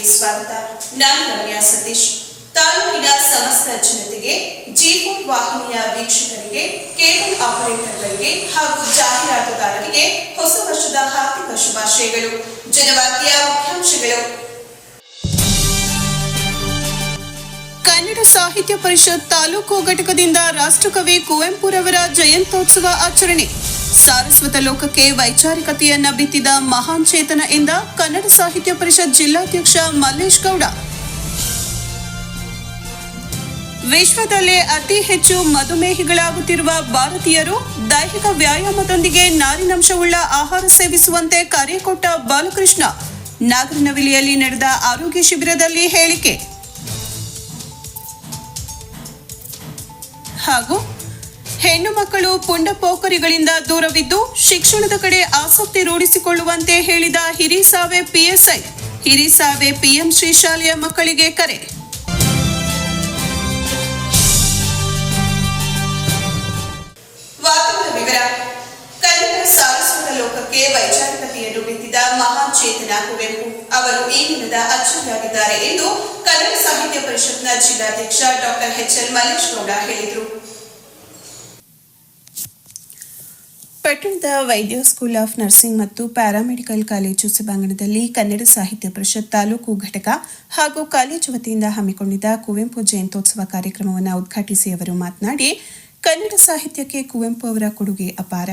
ಸ್ವಾಗತ. ನಾನು ರಮ್ಯಾ ಸತೀಶ್. ತಾಲೂಕಿನ ಸಮಸ್ತ ಜನತೆಗೆ G4 ವಾಹಿನಿಯ ವೀಕ್ಷಕರಿಗೆ, ಕೇಬಲ್ ಆಪರೇಟರ್ಗಳಿಗೆ ಹಾಗೂ ಜಾಹೀರಾತುದಾರರಿಗೆ ಹೊಸ ವರ್ಷದ ಹಾರ್ದಿಕ ಶುಭಾಶಯಗಳು. ಜನವಾರ್ತೆಯ ಮುಖ್ಯಾಂಶಗಳು. ಕನ್ನಡ ಸಾಹಿತ್ಯ ಪರಿಷತ್ ತಾಲೂಕು ಘಟಕದಿಂದ ರಾಷ್ಟ್ರಕವಿ ಕುವೆಂಪುರವರ ಜಯಂತ್ಯೋತ್ಸವ ಆಚರಣೆ. ಸಾರಸ್ವತ ಲೋಕಕ್ಕೆ ವೈಚಾರಿಕತೆಯನ್ನ ಬಿತ್ತಿದ ಮಹಾನ್ ಚೇತನ ಎಂದ ಕನ್ನಡ ಸಾಹಿತ್ಯ ಪರಿಷತ್ ಜಿಲ್ಲಾಧ್ಯಕ್ಷ ಮಲ್ಲೇಶ್ ಗೌಡ. ವಿಶ್ವದಲ್ಲೇ ಅತಿ ಹೆಚ್ಚು ಮಧುಮೇಹಿಗಳಾಗುತ್ತಿರುವ ಭಾರತೀಯರು ದೈಹಿಕ ವ್ಯಾಯಾಮದೊಂದಿಗೆ ನಾರಿನಂಶವುಳ್ಳ ಆಹಾರ ಸೇವಿಸುವಂತೆ ಕರೆ ಕೊಟ್ಟ ಬಾಲಕೃಷ್ಣ. ನಾಗರನವಿಲಿಯಲ್ಲಿ ನಡೆದ ಆರೋಗ್ಯ ಶಿಬಿರದಲ್ಲಿ ಹೇಳಿಕೆ. ಹಾಗೂ ಹೆಣ್ಣು ಮಕ್ಕಳು ಪುಂಡ ಪೋಖರಿಗಳಿಂದ ದೂರವಿದ್ದು ಶಿಕ್ಷಣದ ಕಡೆ ಆಸಕ್ತಿ ರೂಢಿಸಿಕೊಳ್ಳುವಂತೆ ಹೇಳಿದ ಹಿರಿಸಾವೆ PSI. ಹಿರಿಸಾವೆ PMC ಶಾಲೆಯ ಮಕ್ಕಳಿಗೆ ಕರೆ. ಕನ್ನಡ ಸಾರಸ್ವತ ಲೋಕಕ್ಕೆ ವೈಚಾರಿಕತೆಯನ್ನು ಬಿತ್ತಿದ ಮಹಾನ್ ಚೇತನ ಕುವೆಂಪು ಅವರು ಈ ದಿನದ ಅಚ್ಚರಿಯಾಗಿದ್ದಾರೆ ಎಂದು ಕನ್ನಡ ಸಾಹಿತ್ಯ ಪರಿಷತ್ನ ಜಿಲ್ಲಾಧ್ಯಕ್ಷ ಡಾಕ್ಟರ್ HL ಮಲ್ಲೇಶ್ ಗೌಡ ಹೇಳಿದರು. ಪಟ್ಟಣದ ವೈದ್ಯ ಸ್ಕೂಲ್ ಆಫ್ ನರ್ಸಿಂಗ್ ಮತ್ತು ಪ್ಯಾರಾಮೆಡಿಕಲ್ ಕಾಲೇಜು ಸಭಾಂಗಣದಲ್ಲಿ ಕನ್ನಡ ಸಾಹಿತ್ಯ ಪರಿಷತ್ ತಾಲೂಕು ಘಟಕ ಹಾಗೂ ಕಾಲೇಜು ವತಿಯಿಂದ ಹಮ್ಮಿಕೊಂಡಿದ್ದ ಕುವೆಂಪು ಜಯಂತ್ಯೋತ್ಸವ ಕಾರ್ಯಕ್ರಮವನ್ನು ಉದ್ಘಾಟಿಸಿ ಅವರು ಮಾತನಾಡಿ, ಕನ್ನಡ ಸಾಹಿತ್ಯಕ್ಕೆ ಕುವೆಂಪು ಅವರ ಕೊಡುಗೆ ಅಪಾರ.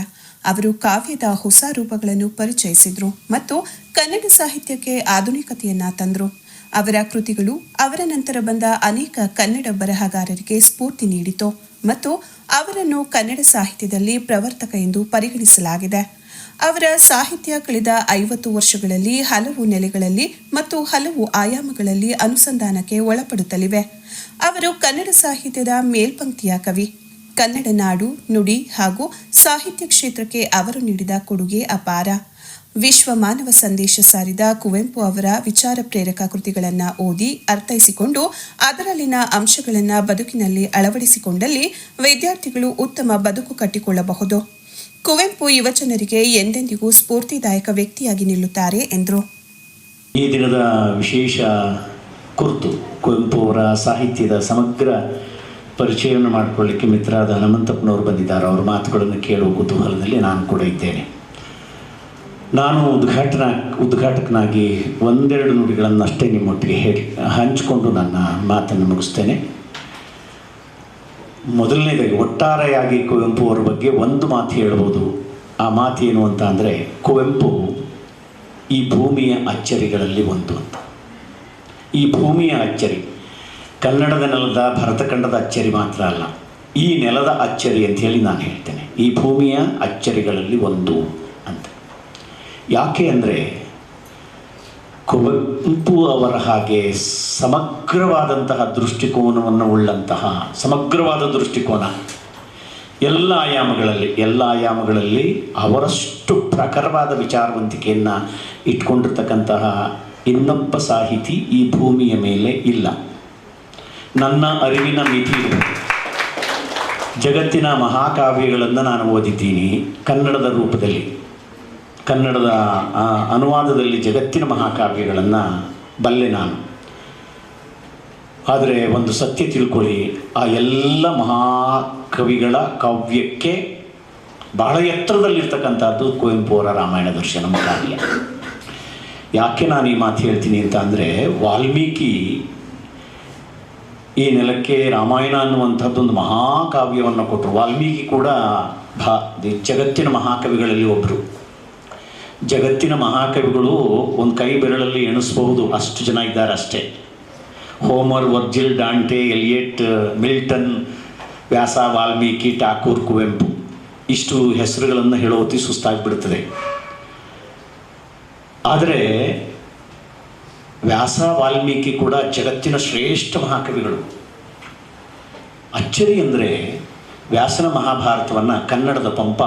ಅವರು ಕಾವ್ಯದ ಹೊಸ ರೂಪಗಳನ್ನು ಪರಿಚಯಿಸಿದರು ಮತ್ತು ಕನ್ನಡ ಸಾಹಿತ್ಯಕ್ಕೆ ಆಧುನಿಕತೆಯನ್ನ ತಂದರು. ಅವರ ಕೃತಿಗಳು ಅವರ ನಂತರ ಬಂದ ಅನೇಕ ಕನ್ನಡ ಬರಹಗಾರರಿಗೆ ಸ್ಫೂರ್ತಿ ನೀಡಿತು ಮತ್ತು ಅವರನ್ನು ಕನ್ನಡ ಸಾಹಿತ್ಯದಲ್ಲಿ ಪ್ರವರ್ತಕ ಎಂದು ಪರಿಗಣಿಸಲಾಗಿದೆ. ಅವರ ಸಾಹಿತ್ಯ ಕಳೆದ 50 ವರ್ಷಗಳಲ್ಲಿ ಹಲವು ನೆಲೆಗಳಲ್ಲಿ ಮತ್ತು ಹಲವು ಆಯಾಮಗಳಲ್ಲಿ ಅನುಸಂಧಾನಕ್ಕೆ ಒಳಪಡುತ್ತಲಿವೆ. ಅವರು ಕನ್ನಡ ಸಾಹಿತ್ಯದ ಮೇಲ್ಪಂಕ್ತಿಯ ಕವಿ. ಕನ್ನಡ ನಾಡು, ನುಡಿ ಹಾಗೂ ಸಾಹಿತ್ಯ ಕ್ಷೇತ್ರಕ್ಕೆ ಅವರು ನೀಡಿದ ಕೊಡುಗೆ ಅಪಾರ. ವಿಶ್ವ ಮಾನವ ಸಂದೇಶ ಸಾರಿದ ಕುವೆಂಪು ಅವರ ವಿಚಾರ ಪ್ರೇರಕ ಕೃತಿಗಳನ್ನು ಓದಿ ಅರ್ಥೈಸಿಕೊಂಡು ಅದರಲ್ಲಿನ ಅಂಶಗಳನ್ನು ಬದುಕಿನಲ್ಲಿ ಅಳವಡಿಸಿಕೊಂಡಲ್ಲಿ ವಿದ್ಯಾರ್ಥಿಗಳು ಉತ್ತಮ ಬದುಕು ಕಟ್ಟಿಕೊಳ್ಳಬಹುದು. ಕುವೆಂಪು ಯುವಜನರಿಗೆ ಎಂದೆಂದಿಗೂ ಸ್ಫೂರ್ತಿದಾಯಕ ವ್ಯಕ್ತಿಯಾಗಿ ನಿಲ್ಲುತ್ತಾರೆ ಎಂದರು. ಈ ದಿನದ ವಿಶೇಷ ಕುರಿತು ಕುವೆಂಪು ಅವರ ಸಾಹಿತ್ಯದ ಸಮಗ್ರ ಪರಿಚಯವನ್ನು ಮಾಡಿಕೊಳ್ಳಿಕ್ಕೆ ಮಿತ್ರರಾದ ಹನುಮಂತಪ್ಪನವರು ಬಂದಿದ್ದಾರೆ. ಅವರ ಮಾತುಗಳನ್ನು ಕೇಳುವ ಕುತೂಹಲದಲ್ಲಿ ನಾನು ಕೂಡ ಇದ್ದೇನೆ. ನಾನು ಉದ್ಘಾಟಕನಾಗಿ ಒಂದೆರಡು ನುಡಿಗಳನ್ನು ಅಷ್ಟೇ ನಿಮ್ಮೊಟ್ಟಿಗೆ ಹಂಚಿಕೊಂಡು ನನ್ನ ಮಾತನ್ನು ಮುಗಿಸ್ತೇನೆ. ಮೊದಲನೇದಾಗಿ ಒಟ್ಟಾರೆಯಾಗಿ ಕುವೆಂಪು ಅವರ ಬಗ್ಗೆ ಒಂದು ಮಾತು ಹೇಳ್ಬೋದು. ಆ ಮಾತು ಏನು ಅಂತ ಅಂದರೆ, ಕುವೆಂಪು ಈ ಭೂಮಿಯ ಅಚ್ಚರಿಗಳಲ್ಲಿ ಒಂದು ಅಂತ. ಈ ಭೂಮಿಯ ಅಚ್ಚರಿ ಕನ್ನಡದ ನೆಲದ ಭರತಖಂಡದ ಅಚ್ಚರಿ ಮಾತ್ರ ಅಲ್ಲ, ಈ ನೆಲದ ಅಚ್ಚರಿ ಅಂತ ಹೇಳಿ ನಾನು ಹೇಳ್ತೇನೆ. ಈ ಭೂಮಿಯ ಅಚ್ಚರಿಗಳಲ್ಲಿ ಒಂದು ಅಂತ. ಯಾಕೆ ಅಂದರೆ, ಕುವೆಂಪು ಅವರ ಹಾಗೆ ಸಮಗ್ರವಾದಂತಹ ದೃಷ್ಟಿಕೋನವನ್ನು ಉಳ್ಳಂತಹ ಸಮಗ್ರವಾದ ದೃಷ್ಟಿಕೋನ ಎಲ್ಲ ಆಯಾಮಗಳಲ್ಲಿ ಅವರಷ್ಟು ಪ್ರಖರವಾದ ವಿಚಾರವಂತಿಕೆಯನ್ನು ಇಟ್ಕೊಂಡಿರ್ತಕ್ಕಂತಹ ಇನ್ನೊಬ್ಬ ಸಾಹಿತಿ ಈ ಭೂಮಿಯ ಮೇಲೆ ಇಲ್ಲ. ನನ್ನ ಅರಿವಿನ ಮಿತಿ ಇರಬಹುದು. ಜಗತ್ತಿನ ಮಹಾಕಾವ್ಯಗಳನ್ನು ನಾನು ಓದಿದ್ದೀನಿ ಕನ್ನಡದ ರೂಪದಲ್ಲಿ, ಕನ್ನಡದ ಅನುವಾದದಲ್ಲಿ ಜಗತ್ತಿನ ಮಹಾಕಾವ್ಯಗಳನ್ನು ಬಲ್ಲೆ ನಾನು. ಆದರೆ ಒಂದು ಸತ್ಯ ತಿಳ್ಕೊಳ್ಳಿ, ಆ ಎಲ್ಲ ಮಹಾಕವಿಗಳ ಕಾವ್ಯಕ್ಕೆ ಬಹಳ ಎತ್ತರದಲ್ಲಿರ್ತಕ್ಕಂಥದ್ದು ಕುವೆಂಪು ಅವರ ರಾಮಾಯಣ ದರ್ಶನಂ ಕಾವ್ಯ. ಯಾಕೆ ನಾನು ಈ ಮಾತು ಹೇಳ್ತೀನಿ ಅಂತ ಅಂದರೆ, ವಾಲ್ಮೀಕಿ ಈ ನೆಲಕ್ಕೆ ರಾಮಾಯಣ ಅನ್ನುವಂಥದ್ದೊಂದು ಮಹಾಕಾವ್ಯವನ್ನು ಕೊಟ್ಟರು. ವಾಲ್ಮೀಕಿ ಕೂಡ ಜಗತ್ತಿನ ಮಹಾಕವಿಗಳಲ್ಲಿ ಒಬ್ಬರು. ಜಗತ್ತಿನ ಮಹಾಕವಿಗಳು ಒಂದು ಕೈ ಬೆರಳಲ್ಲಿ ಎಣಿಸ್ಬಹುದು, ಅಷ್ಟು ಜನ ಇದ್ದಾರೆ ಅಷ್ಟೇ. Homer, Virgil, Dante, Eliot, Milton, Vyasa, Valmiki, Thakur, Kuvempu, ಇಷ್ಟು ಹೆಸರುಗಳನ್ನು ಹೇಳೋತಿ ಸುಸ್ತಾಗಿಬಿಡ್ತದೆ. ಆದರೆ ವ್ಯಾಸ, ವಾಲ್ಮೀಕಿ ಕೂಡ ಜಗತ್ತಿನ ಶ್ರೇಷ್ಠ ಮಹಾಕವಿಗಳು. ಅಚ್ಚರಿ ಅಂದರೆ, ವ್ಯಾಸನ ಮಹಾಭಾರತವನ್ನು ಕನ್ನಡದ ಪಂಪ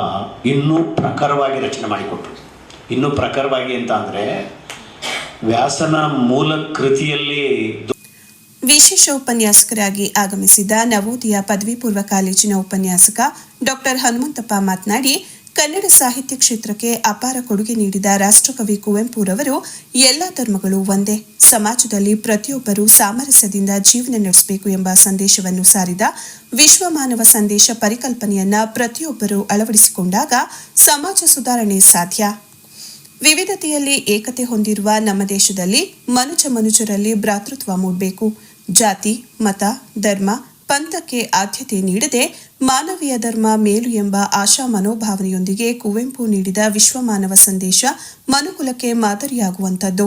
ಇನ್ನೂ ಪ್ರಖರವಾಗಿ ರಚನೆ ಮಾಡಿಕೊಟ್ರು. ಇನ್ನೂ ಪ್ರಖರವಾಗಿ ಅಂತ ಅಂದರೆ, ವ್ಯಾಸನ ಮೂಲ ಕೃತಿಯಲ್ಲಿ ವಿಶೇಷ ಉಪನ್ಯಾಸಕರಾಗಿ ಆಗಮಿಸಿದ ನವೋದಯ ಪದವಿ ಪೂರ್ವ ಕಾಲೇಜಿನ ಉಪನ್ಯಾಸಕ ಡಾಕ್ಟರ್ ಹನುಮಂತಪ್ಪ ಮಾತನಾಡಿ, ಕನ್ನಡ ಸಾಹಿತ್ಯ ಕ್ಷೇತ್ರಕ್ಕೆ ಅಪಾರ ಕೊಡುಗೆ ನೀಡಿದ ರಾಷ್ಟ್ರಕವಿ ಕುವೆಂಪುರವರು ಎಲ್ಲ ಧರ್ಮಗಳು ಒಂದೇ, ಸಮಾಜದಲ್ಲಿ ಪ್ರತಿಯೊಬ್ಬರೂ ಸಾಮರಸ್ಯದಿಂದ ಜೀವನ ನಡೆಸಬೇಕು ಎಂಬ ಸಂದೇಶವನ್ನು ಸಾರಿದ ವಿಶ್ವ ಮಾನವ ಸಂದೇಶ ಪರಿಕಲ್ಪನೆಯನ್ನ ಪ್ರತಿಯೊಬ್ಬರೂ ಅಳವಡಿಸಿಕೊಂಡಾಗ ಸಮಾಜ ಸುಧಾರಣೆ ಸಾಧ್ಯ. ವಿವಿಧತೆಯಲ್ಲಿ ಏಕತೆ ಹೊಂದಿರುವ ನಮ್ಮ ದೇಶದಲ್ಲಿ ಮನುಜರಲ್ಲಿ ಭ್ರಾತೃತ್ವ ಮೂಡಬೇಕು. ಜಾತಿ, ಮತ, ಧರ್ಮ, ಪಂಥಕ್ಕೆ ಆದ್ಯತೆ ನೀಡದೆ ಮಾನವೀಯ ಧರ್ಮ ಮೇಲು ಎಂಬ ಆಶಾ ಮನೋಭಾವನೆಯೊಂದಿಗೆ ಕುವೆಂಪು ನೀಡಿದ ವಿಶ್ವಮಾನವ ಸಂದೇಶ ಮನುಕುಲಕ್ಕೆ ಮಾದರಿಯಾಗುವಂಥದ್ದು.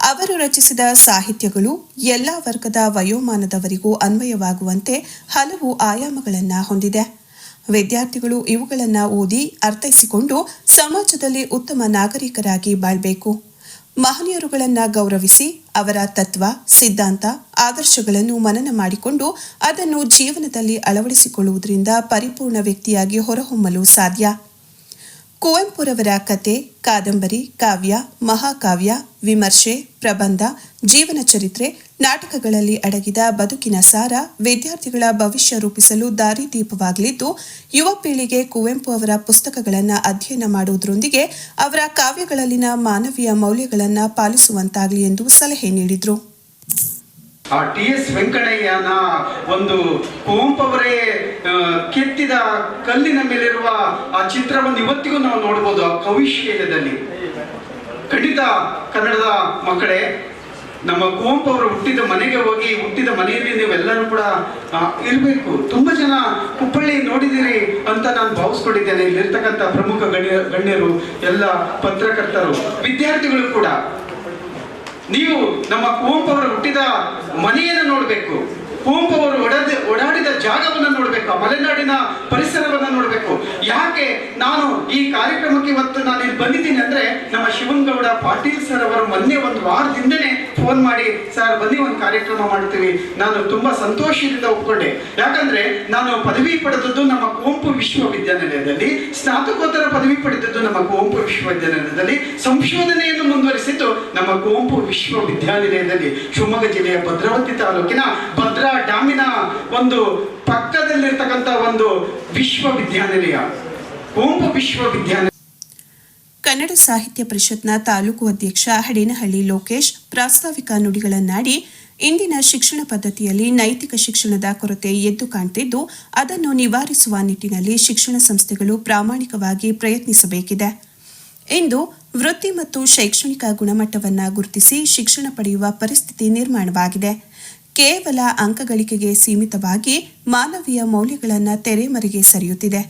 ಅವರು ರಚಿಸಿದ ಸಾಹಿತ್ಯಗಳು ಎಲ್ಲ ವರ್ಗದ ವಯೋಮಾನದವರಿಗೂ ಅನ್ವಯವಾಗುವಂತೆ ಹಲವು ಆಯಾಮಗಳನ್ನು ಹೊಂದಿದೆ. ವಿದ್ಯಾರ್ಥಿಗಳು ಇವುಗಳನ್ನು ಓದಿ ಅರ್ಥೈಸಿಕೊಂಡು ಸಮಾಜದಲ್ಲಿ ಉತ್ತಮ ನಾಗರಿಕರಾಗಿ ಬಾಳ್ಬೇಕು. ಮಹನೀಯರುಗಳನ್ನು ಗೌರವಿಸಿ ಅವರ ತತ್ವ, ಸಿದ್ಧಾಂತ, ಆದರ್ಶಗಳನ್ನು ಮನನ ಮಾಡಿಕೊಂಡು ಅದನ್ನು ಜೀವನದಲ್ಲಿ ಅಳವಡಿಸಿಕೊಳ್ಳುವುದರಿಂದ ಪರಿಪೂರ್ಣ ವ್ಯಕ್ತಿಯಾಗಿ ಹೊರಹೊಮ್ಮಲು ಸಾಧ್ಯ. ಕುವೆಂಪುರವರ ಕತೆ, ಕಾದಂಬರಿ, ಕಾವ್ಯ, ಮಹಾಕಾವ್ಯ, ವಿಮರ್ಶೆ, ಪ್ರಬಂಧ, ಜೀವನ ಚರಿತ್ರೆ, ನಾಟಕಗಳಲ್ಲಿ ಅಡಗಿದ ಬದುಕಿನ ಸಾರ ವಿದ್ಯಾರ್ಥಿಗಳ ಭವಿಷ್ಯ ರೂಪಿಸಲು ದಾರಿದೀಪವಾಗಲಿದ್ದು, ಯುವ ಪೀಳಿಗೆ ಕುವೆಂಪು ಅವರ ಪುಸ್ತಕಗಳನ್ನು ಅಧ್ಯಯನ ಮಾಡುವುದರೊಂದಿಗೆ ಅವರ ಕಾವ್ಯಗಳಲ್ಲಿನ ಮಾನವೀಯ ಮೌಲ್ಯಗಳನ್ನು ಪಾಲಿಸುವಂತಾಗಲಿ ಎಂದು ಸಲಹೆ ನೀಡಿದರು. ಆ ಟಿ.ಎಸ್. ವೆಂಕಣ್ಣಯ್ಯನ ಒಂದು ಕುವೆಂಪು ಅವರೇ ಕೆತ್ತಿದ ಕಲ್ಲಿನ ಮೇಲಿರುವ ಆ ಚಿತ್ರವನ್ನು ಇವತ್ತಿಗೂ ನಾವು ನೋಡ್ಬೋದು. ಆ ಕವಿಶೀಲದಲ್ಲಿ ಖಂಡಿತ ಕನ್ನಡದ ಮಕ್ಕಳೇ, ನಮ್ಮ ಕುವೆಂಪು ಅವರು ಹುಟ್ಟಿದ ಮನೆಗೆ ಹೋಗಿ, ಹುಟ್ಟಿದ ಮನೆಯಲ್ಲಿ ನೀವೆಲ್ಲರೂ ಕೂಡ ಇರಬೇಕು. ತುಂಬಾ ಜನ ಹುಬ್ಬಳ್ಳಿ ನೋಡಿದಿರಿ ಅಂತ ನಾನು ಭಾವಿಸ್ಕೊಂಡಿದ್ದೇನೆ. ಇಲ್ಲಿರ್ತಕ್ಕಂಥ ಪ್ರಮುಖ ಗಣ್ಯರು, ಎಲ್ಲ ಪತ್ರಕರ್ತರು, ವಿದ್ಯಾರ್ಥಿಗಳು ಕೂಡ ನೀವು ನಮ್ಮ ಕುವೆಂಪು ಅವರು ಹುಟ್ಟಿದ ಮನೆಯನ್ನು ನೋಡಬೇಕು. ಕುವೆಂಪು ಅವರು ಓಡಾಡಿದ ಜಾಗವನ್ನು ನೋಡಬೇಕು. ಆ ಮಲೆನಾಡಿನ ಪರಿಸರವನ್ನು ನೋಡಬೇಕು. ಯಾಕೆ ನಾನು ಈ ಕಾರ್ಯಕ್ರಮಕ್ಕೆ ಇವತ್ತು ನಾನು ಇಲ್ಲಿ ಬಂದಿದ್ದೀನಿ ಅಂದ್ರೆ, ನಮ್ಮ ಶಿವನಗೌಡ ಪಾಟೀಲ್ ಸರ್ ಅವರು ಮೊನ್ನೆ ಒಂದು ವಾರದಿಂದನೇ ಫೋನ್ ಮಾಡಿ, ಸರ್ ಬನ್ನಿ ಒಂದು ಕಾರ್ಯಕ್ರಮ ಮಾಡ್ತೀವಿ. ನಾನು ತುಂಬಾ ಸಂತೋಷದಿಂದ ಒಪ್ಕೊಂಡೆ. ಯಾಕಂದ್ರೆ ನಾನು ಪದವಿ ಪಡೆದದ್ದು ನಮ್ಮ ಕುವೆಂಪು ವಿಶ್ವವಿದ್ಯಾನಿಲಯದಲ್ಲಿ, ಸ್ನಾತಕೋತ್ತರ ಪದವಿ ಪಡೆದದ್ದು ನಮ್ಮ ಕುವೆಂಪು ವಿಶ್ವವಿದ್ಯಾನಿಲಯದಲ್ಲಿ, ಸಂಶೋಧನೆಯನ್ನು ಮುಂದುವರಿಸಿದ್ದು ನಮ್ಮ ಕುವೆಂಪು ವಿಶ್ವವಿದ್ಯಾನಿಲಯದಲ್ಲಿ, ಶಿವಮೊಗ್ಗ ಜಿಲ್ಲೆಯ ಭದ್ರಾವತಿ ತಾಲೂಕಿನ ಭದ್ರಾ ಡ್ಯಾಮಿನ ಒಂದು ಪಕ್ಕದಲ್ಲಿರ್ತಕ್ಕಂಥ ಒಂದು ವಿಶ್ವವಿದ್ಯಾನಿಲಯ, ಕುವೆಂಪು ವಿಶ್ವವಿದ್ಯಾನಿಲಯ. ಕನ್ನಡ ಸಾಹಿತ್ಯ ಪರಿಷತ್ನ ತಾಲೂಕು ಅಧ್ಯಕ್ಷ ಹಡೇನಹಳ್ಳಿ ಲೋಕೇಶ್ ಪ್ರಾಸ್ತಾವಿಕ ನುಡಿಗಳನ್ನಾಡಿ, ಇಂದಿನ ಶಿಕ್ಷಣ ಪದ್ಧತಿಯಲ್ಲಿ ನೈತಿಕ ಶಿಕ್ಷಣದ ಕೊರತೆ ಎದ್ದು ಕಾಣ್ತಿದ್ದು, ಅದನ್ನು ನಿವಾರಿಸುವ ನಿಟ್ಟಿನಲ್ಲಿ ಶಿಕ್ಷಣ ಸಂಸ್ಥೆಗಳು ಪ್ರಾಮಾಣಿಕವಾಗಿ ಪ್ರಯತ್ನಿಸಬೇಕಿದೆ. ಇಂದು ವೃತ್ತಿ ಮತ್ತು ಶೈಕ್ಷಣಿಕ ಗುಣಮಟ್ಟವನ್ನು ಗುರುತಿಸಿ ಶಿಕ್ಷಣ ಪಡೆಯುವ ಪರಿಸ್ಥಿತಿ ನಿರ್ಮಾಣವಾಗಿದೆ. ಕೇವಲ ಅಂಕಗಳಿಕೆಗೆ ಸೀಮಿತವಾಗಿ ಮಾನವೀಯ ಮೌಲ್ಯಗಳನ್ನು ತೆರೆಮರೆಗೆ ಸರಿಯುತ್ತಿದೆ.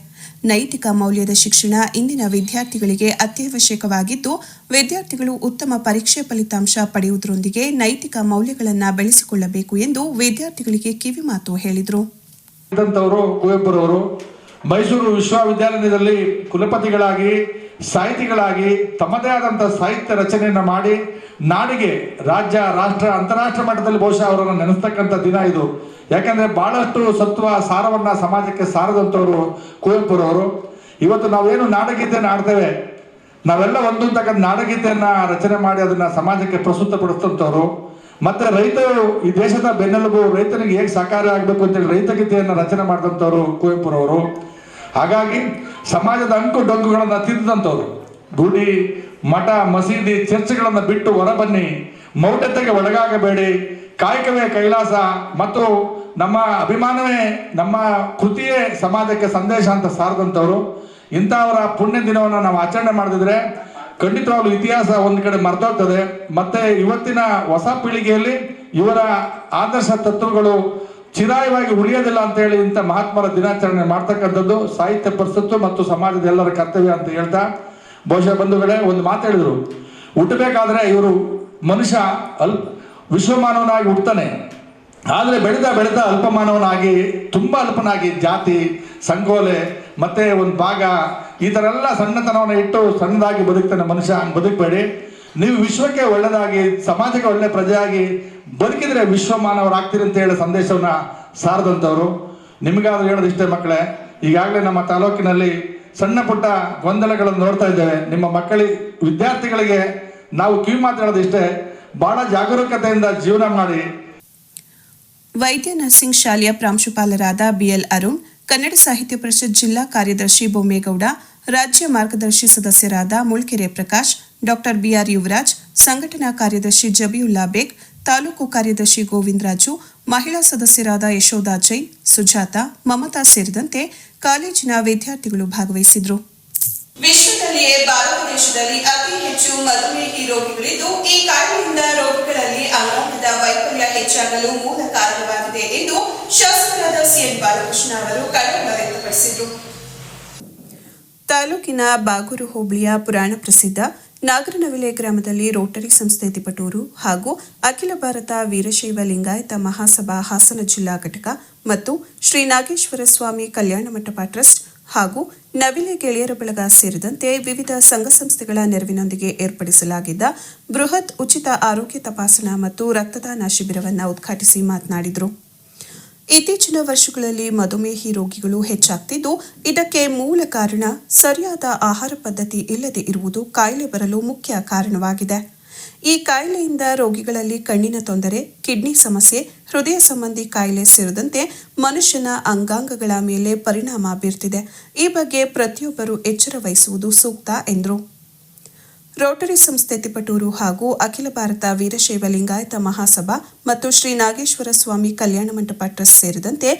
ನೈತಿಕ ಮೌಲ್ಯದ ಶಿಕ್ಷಣ ಇಂದಿನ ವಿದ್ಯಾರ್ಥಿಗಳಿಗೆ ಅತ್ಯವಶ್ಯಕವಾಗಿದ್ದು, ವಿದ್ಯಾರ್ಥಿಗಳು ಉತ್ತಮ ಪರೀಕ್ಷೆ ಫಲಿತಾಂಶ ಪಡೆಯುವುದರೊಂದಿಗೆ ನೈತಿಕ ಮೌಲ್ಯಗಳನ್ನು ಬೆಳೆಸಿಕೊಳ್ಳಬೇಕು ಎಂದು ವಿದ್ಯಾರ್ಥಿಗಳಿಗೆ ಕಿವಿಮಾತು ಹೇಳಿದರು. ಕುವೆಂಪುರವರು ಮೈಸೂರು ವಿಶ್ವವಿದ್ಯಾಲಯದಲ್ಲಿ ಕುಲಪತಿಗಳಾಗಿ, ಸಾಹಿತಿಗಳಾಗಿ ತಮ್ಮದೇ ಆದಂತಹ ಸಾಹಿತ್ಯ ರಚನೆಯನ್ನ ಮಾಡಿ ನಾಡಿಗೆ ರಾಜ್ಯ, ರಾಷ್ಟ್ರ, ಅಂತಾರಾಷ್ಟ್ರ ಮಟ್ಟದಲ್ಲಿ ಬಹುಶಃ ಅವರನ್ನು ನೆನೆಸ್ತಕ್ಕಂಥ ದಿನ ಇದು. ಯಾಕಂದ್ರೆ ಬಹಳಷ್ಟು ಸತ್ವ ಸಾರವನ್ನ ಸಮಾಜಕ್ಕೆ ಸಾರದಂಥವ್ರು ಕುವೆಂಪುರವರು. ಇವತ್ತು ನಾವೇನು ನಾಡಗೀತೆಯನ್ನು ಆಡ್ತೇವೆ, ನಾವೆಲ್ಲ ಒಂದು ಅಂತಕ್ಕಂಥ ನಾಡಗೀತೆಯನ್ನ ರಚನೆ ಮಾಡಿ ಅದನ್ನ ಸಮಾಜಕ್ಕೆ ಪ್ರಸ್ತುತಪಡಿಸ್ತಂಥವ್ರು. ಮತ್ತೆ ರೈತರು ಈ ದೇಶದ ಬೆನ್ನೆಲುಬು, ರೈತನಿಗೆ ಹೇಗೆ ಸಹಕಾರ ಆಗಬೇಕು ಅಂತೇಳಿ ರೈತಗೀತೆಯನ್ನು ರಚನೆ ಮಾಡಿದಂಥವ್ರು ಕುವೆಂಪುರವರು. ಹಾಗಾಗಿ ಸಮಾಜದ ಅಂಕು ಡೊಂಕುಗಳನ್ನು ತಿದ್ದಂಥವ್ರು. ಗುಡಿ, ಮಠ, ಮಸೀದಿ, ಚರ್ಚ್ಗಳನ್ನು ಬಿಟ್ಟು ಹೊರಬನ್ನಿ, ಮೌಢ್ಯತೆಗೆ ಒಳಗಾಗಬೇಡಿ, ಕಾಯಕವೇ ಕೈಲಾಸ ಮತ್ತು ನಮ್ಮ ಅಭಿಮಾನವೇ ನಮ್ಮ ಕೃತಿಯೇ ಸಮಾಜಕ್ಕೆ ಸಂದೇಶ ಅಂತ ಸಾರದಂಥವ್ರು. ಇಂಥವರ ಪುಣ್ಯ ದಿನವನ್ನು ನಾವು ಆಚರಣೆ ಮಾಡದಿದ್ರೆ ಖಂಡಿತವಾಗ್ಲೂ ಇತಿಹಾಸ ಒಂದು ಕಡೆ ಮರ್ತೋಗ್ತದೆ. ಮತ್ತೆ ಇವತ್ತಿನ ಹೊಸ ಪೀಳಿಗೆಯಲ್ಲಿ ಇವರ ಆದರ್ಶ ತತ್ವಗಳು ಚಿರಾಯವಾಗಿ ಉಳಿಯೋದಿಲ್ಲ ಅಂತ ಹೇಳಿ ಇಂಥ ಮಹಾತ್ಮರ ದಿನಾಚರಣೆ ಮಾಡ್ತಕ್ಕಂಥದ್ದು ಸಾಹಿತ್ಯ ಪರಿಷತ್ತು ಮತ್ತು ಸಮಾಜದ ಎಲ್ಲರ ಕರ್ತವ್ಯ ಅಂತ ಹೇಳ್ತಾ, ಬಹುಶಃ ಬಂಧುಗಳೇ ಒಂದು ಮಾತು ಹೇಳಿದ್ರು, ಹುಟ್ಟಬೇಕಾದ್ರೆ ಇವರು ಮನುಷ್ಯ ವಿಶ್ವಮಾನವನಾಗಿ ಹುಟ್ಟತಾನೆ, ಆದರೆ ಬೆಳೆದ ಅಲ್ಪಮಾನವನಾಗಿ, ತುಂಬಾ ಅಲ್ಪನಾಗಿ, ಜಾತಿ, ಸಂಕೋಲೆ ಮತ್ತೆ ಒಂದು ಭಾಗ, ಈ ಥರ ಎಲ್ಲ ಸಣ್ಣತನವನ್ನು ಇಟ್ಟು ಸಣ್ಣದಾಗಿ ಬದುಕ್ತಾನೆ ಮನುಷ್ಯ. ಬದುಕಬೇಡಿ, ನೀವು ವಿಶ್ವಕ್ಕೆ ಒಳ್ಳೆದಾಗಿ, ಸಮಾಜಕ್ಕೆ ಒಳ್ಳೆ ಪ್ರಜೆಯಾಗಿ ಬದುಕಿದ್ರೆ ವಿಶ್ವಮಾನವರಾಗ್ತೀರಿ ಅಂತ ಹೇಳೋ ಸಂದೇಶವನ್ನ ಸಾರದಂಥವ್ರು. ನಿಮಗಾದ್ರೂ ಹೇಳೋದಿಷ್ಟೇ ಮಕ್ಕಳೇ, ಈಗಾಗಲೇ ನಮ್ಮ ತಾಲೂಕಿನಲ್ಲಿ ಸಣ್ಣ ಪುಟ್ಟ ಗೊಂದಲಗಳನ್ನು ನೋಡ್ತಾ ಇದ್ದೇವೆ. ನಿಮ್ಮ ಮಕ್ಕಳಿಗೆ, ವಿದ್ಯಾರ್ಥಿಗಳಿಗೆ ನಾವು ಕಿವಿ ಮಾತಾಡೋದಿಷ್ಟೇ, ಬಹಳ ಜಾಗರೂಕತೆಯಿಂದ ಜೀವನ ಮಾಡಿ. ವೈದ್ಯ ನರ್ಸಿಂಗ್ ಶಾಲೆಯ ಪ್ರಾಂಶುಪಾಲರಾದ ಬಿಎಲ್ ಅರುಣ್, ಕನ್ನಡ ಸಾಹಿತ್ಯ ಪರಿಷತ್ ಜಿಲ್ಲಾ ಕಾರ್ಯದರ್ಶಿ ಬೊಮ್ಮೇಗೌಡ, ರಾಜ್ಯ ಮಾರ್ಗದರ್ಶಿ ಸದಸ್ಯರಾದ ಮುಳ್ಕೆರೆ ಪ್ರಕಾಶ್, ಡಾಕ್ಟರ್ ಬಿಆರ್ ಯುವರಾಜ್, ಸಂಘಟನಾ ಕಾರ್ಯದರ್ಶಿ ಜಬಿಯುಲ್ಲಾ ಬೇಗ್, ತಾಲೂಕು ಕಾರ್ಯದರ್ಶಿ ಗೋವಿಂದರಾಜು, ಮಹಿಳಾ ಸದಸ್ಯರಾದ ಯಶೋಧಾ ಜೈನ್, ಸುಜಾತ, ಮಮತಾ ಸೇರಿದಂತೆ ಕಾಲೇಜಿನ ವಿದ್ಯಾರ್ಥಿಗಳು ಭಾಗವಹಿಸಿದ್ರು. ವಿಶ್ವದಲ್ಲಿಯೇ ಭಾರತ ದೇಶದಲ್ಲಿ ಅತಿ ಹೆಚ್ಚು ಮಧುಮೇಹಿ ರೋಗಿಗಳಿದ್ದು, ಈ ಕಾಯಿಲೆಯಿಂದ ರೋಗಿಗಳಲ್ಲಿ ಅಂಗಾಂಗದ ವೈಫಲ್ಯ ಹೆಚ್ಚಾಗಲು ಮೂಲ ಕಾರಣವಾಗಿದೆ ಎಂದು ಶಾಸಕರಾದ ಸಿಎನ್ ಬಾಲಕೃಷ್ಣ ಅವರು ಕಳವಳ ವ್ಯಕ್ತಪಡಿಸಿದರು. ತಾಲೂಕಿನ ಬಾಗೂರು ಹೋಬಳಿಯ ಪುರಾಣ ಪ್ರಸಿದ್ಧ ನಾಗರನವಿಲೆ ಗ್ರಾಮದಲ್ಲಿ ರೋಟರಿ ಸಂಸ್ಥೆ ತಿಪಟೂರು ಹಾಗೂ ಅಖಿಲ ಭಾರತ ವೀರಶೈವ ಲಿಂಗಾಯತ ಮಹಾಸಭಾ ಹಾಸನ ಜಿಲ್ಲಾ ಘಟಕ ಮತ್ತು ಶ್ರೀ ನಾಗೇಶ್ವರ ಸ್ವಾಮಿ ಕಲ್ಯಾಣ ಮಂಟಪ ಟ್ರಸ್ಟ್ ಹಾಗೂ ನವಿಲೆ ಗೆಳೆಯರ ಬಳಗ ಸೇರಿದಂತೆ ವಿವಿಧ ಸಂಘ ಸಂಸ್ಥೆಗಳ ನೆರವಿನೊಂದಿಗೆ ಏರ್ಪಡಿಸಲಾಗಿದ್ದ ಬೃಹತ್ ಉಚಿತ ಆರೋಗ್ಯ ತಪಾಸಣಾ ಮತ್ತು ರಕ್ತದಾನ ಶಿಬಿರವನ್ನು ಉದ್ಘಾಟಿಸಿ ಮಾತನಾಡಿದರು. ಇತ್ತೀಚಿನ ವರ್ಷಗಳಲ್ಲಿ ಮಧುಮೇಹಿ ರೋಗಿಗಳು ಹೆಚ್ಚಾಗ್ತಿದ್ದು, ಇದಕ್ಕೆ ಮೂಲ ಕಾರಣ ಸರಿಯಾದ ಆಹಾರ ಪದ್ಧತಿ ಇಲ್ಲದೆ ಇರುವುದು ಕಾಯಿಲೆ ಬರಲು ಮುಖ್ಯ ಕಾರಣವಾಗಿದೆ. ಈ ಕಾಯಿಲೆಯಿಂದ ರೋಗಿಗಳಲ್ಲಿ ಕಣ್ಣಿನ ತೊಂದರೆ, ಕಿಡ್ನಿ ಸಮಸ್ಯೆ, ಹೃದಯ ಸಂಬಂಧಿ ಕಾಯಿಲೆ ಸೇರಿದಂತೆ ಮನುಷ್ಯನ ಅಂಗಾಂಗಗಳ ಮೇಲೆ ಪರಿಣಾಮ ಬೀರ್ತಿದೆ. ಈ ಬಗ್ಗೆ ಪ್ರತಿಯೊಬ್ಬರು ಎಚ್ಚರ ವಹಿಸುವುದು ಸೂಕ್ತ ಎಂದರು. ರೋಟರಿ ಸಂಸ್ಥೆ ತಿಪಟೂರು ಹಾಗೂ ಅಖಿಲ ಭಾರತ ವೀರಶೈವ ಲಿಂಗಾಯತ ಮಹಾಸಭಾ ಮತ್ತು ಶ್ರೀ ನಾಗೇಶ್ವರ ಸ್ವಾಮಿ ಕಲ್ಯಾಣ ಮಂಟಪ ಟ್ರಸ್ಟ್ ಸೇರಿದಂತೆ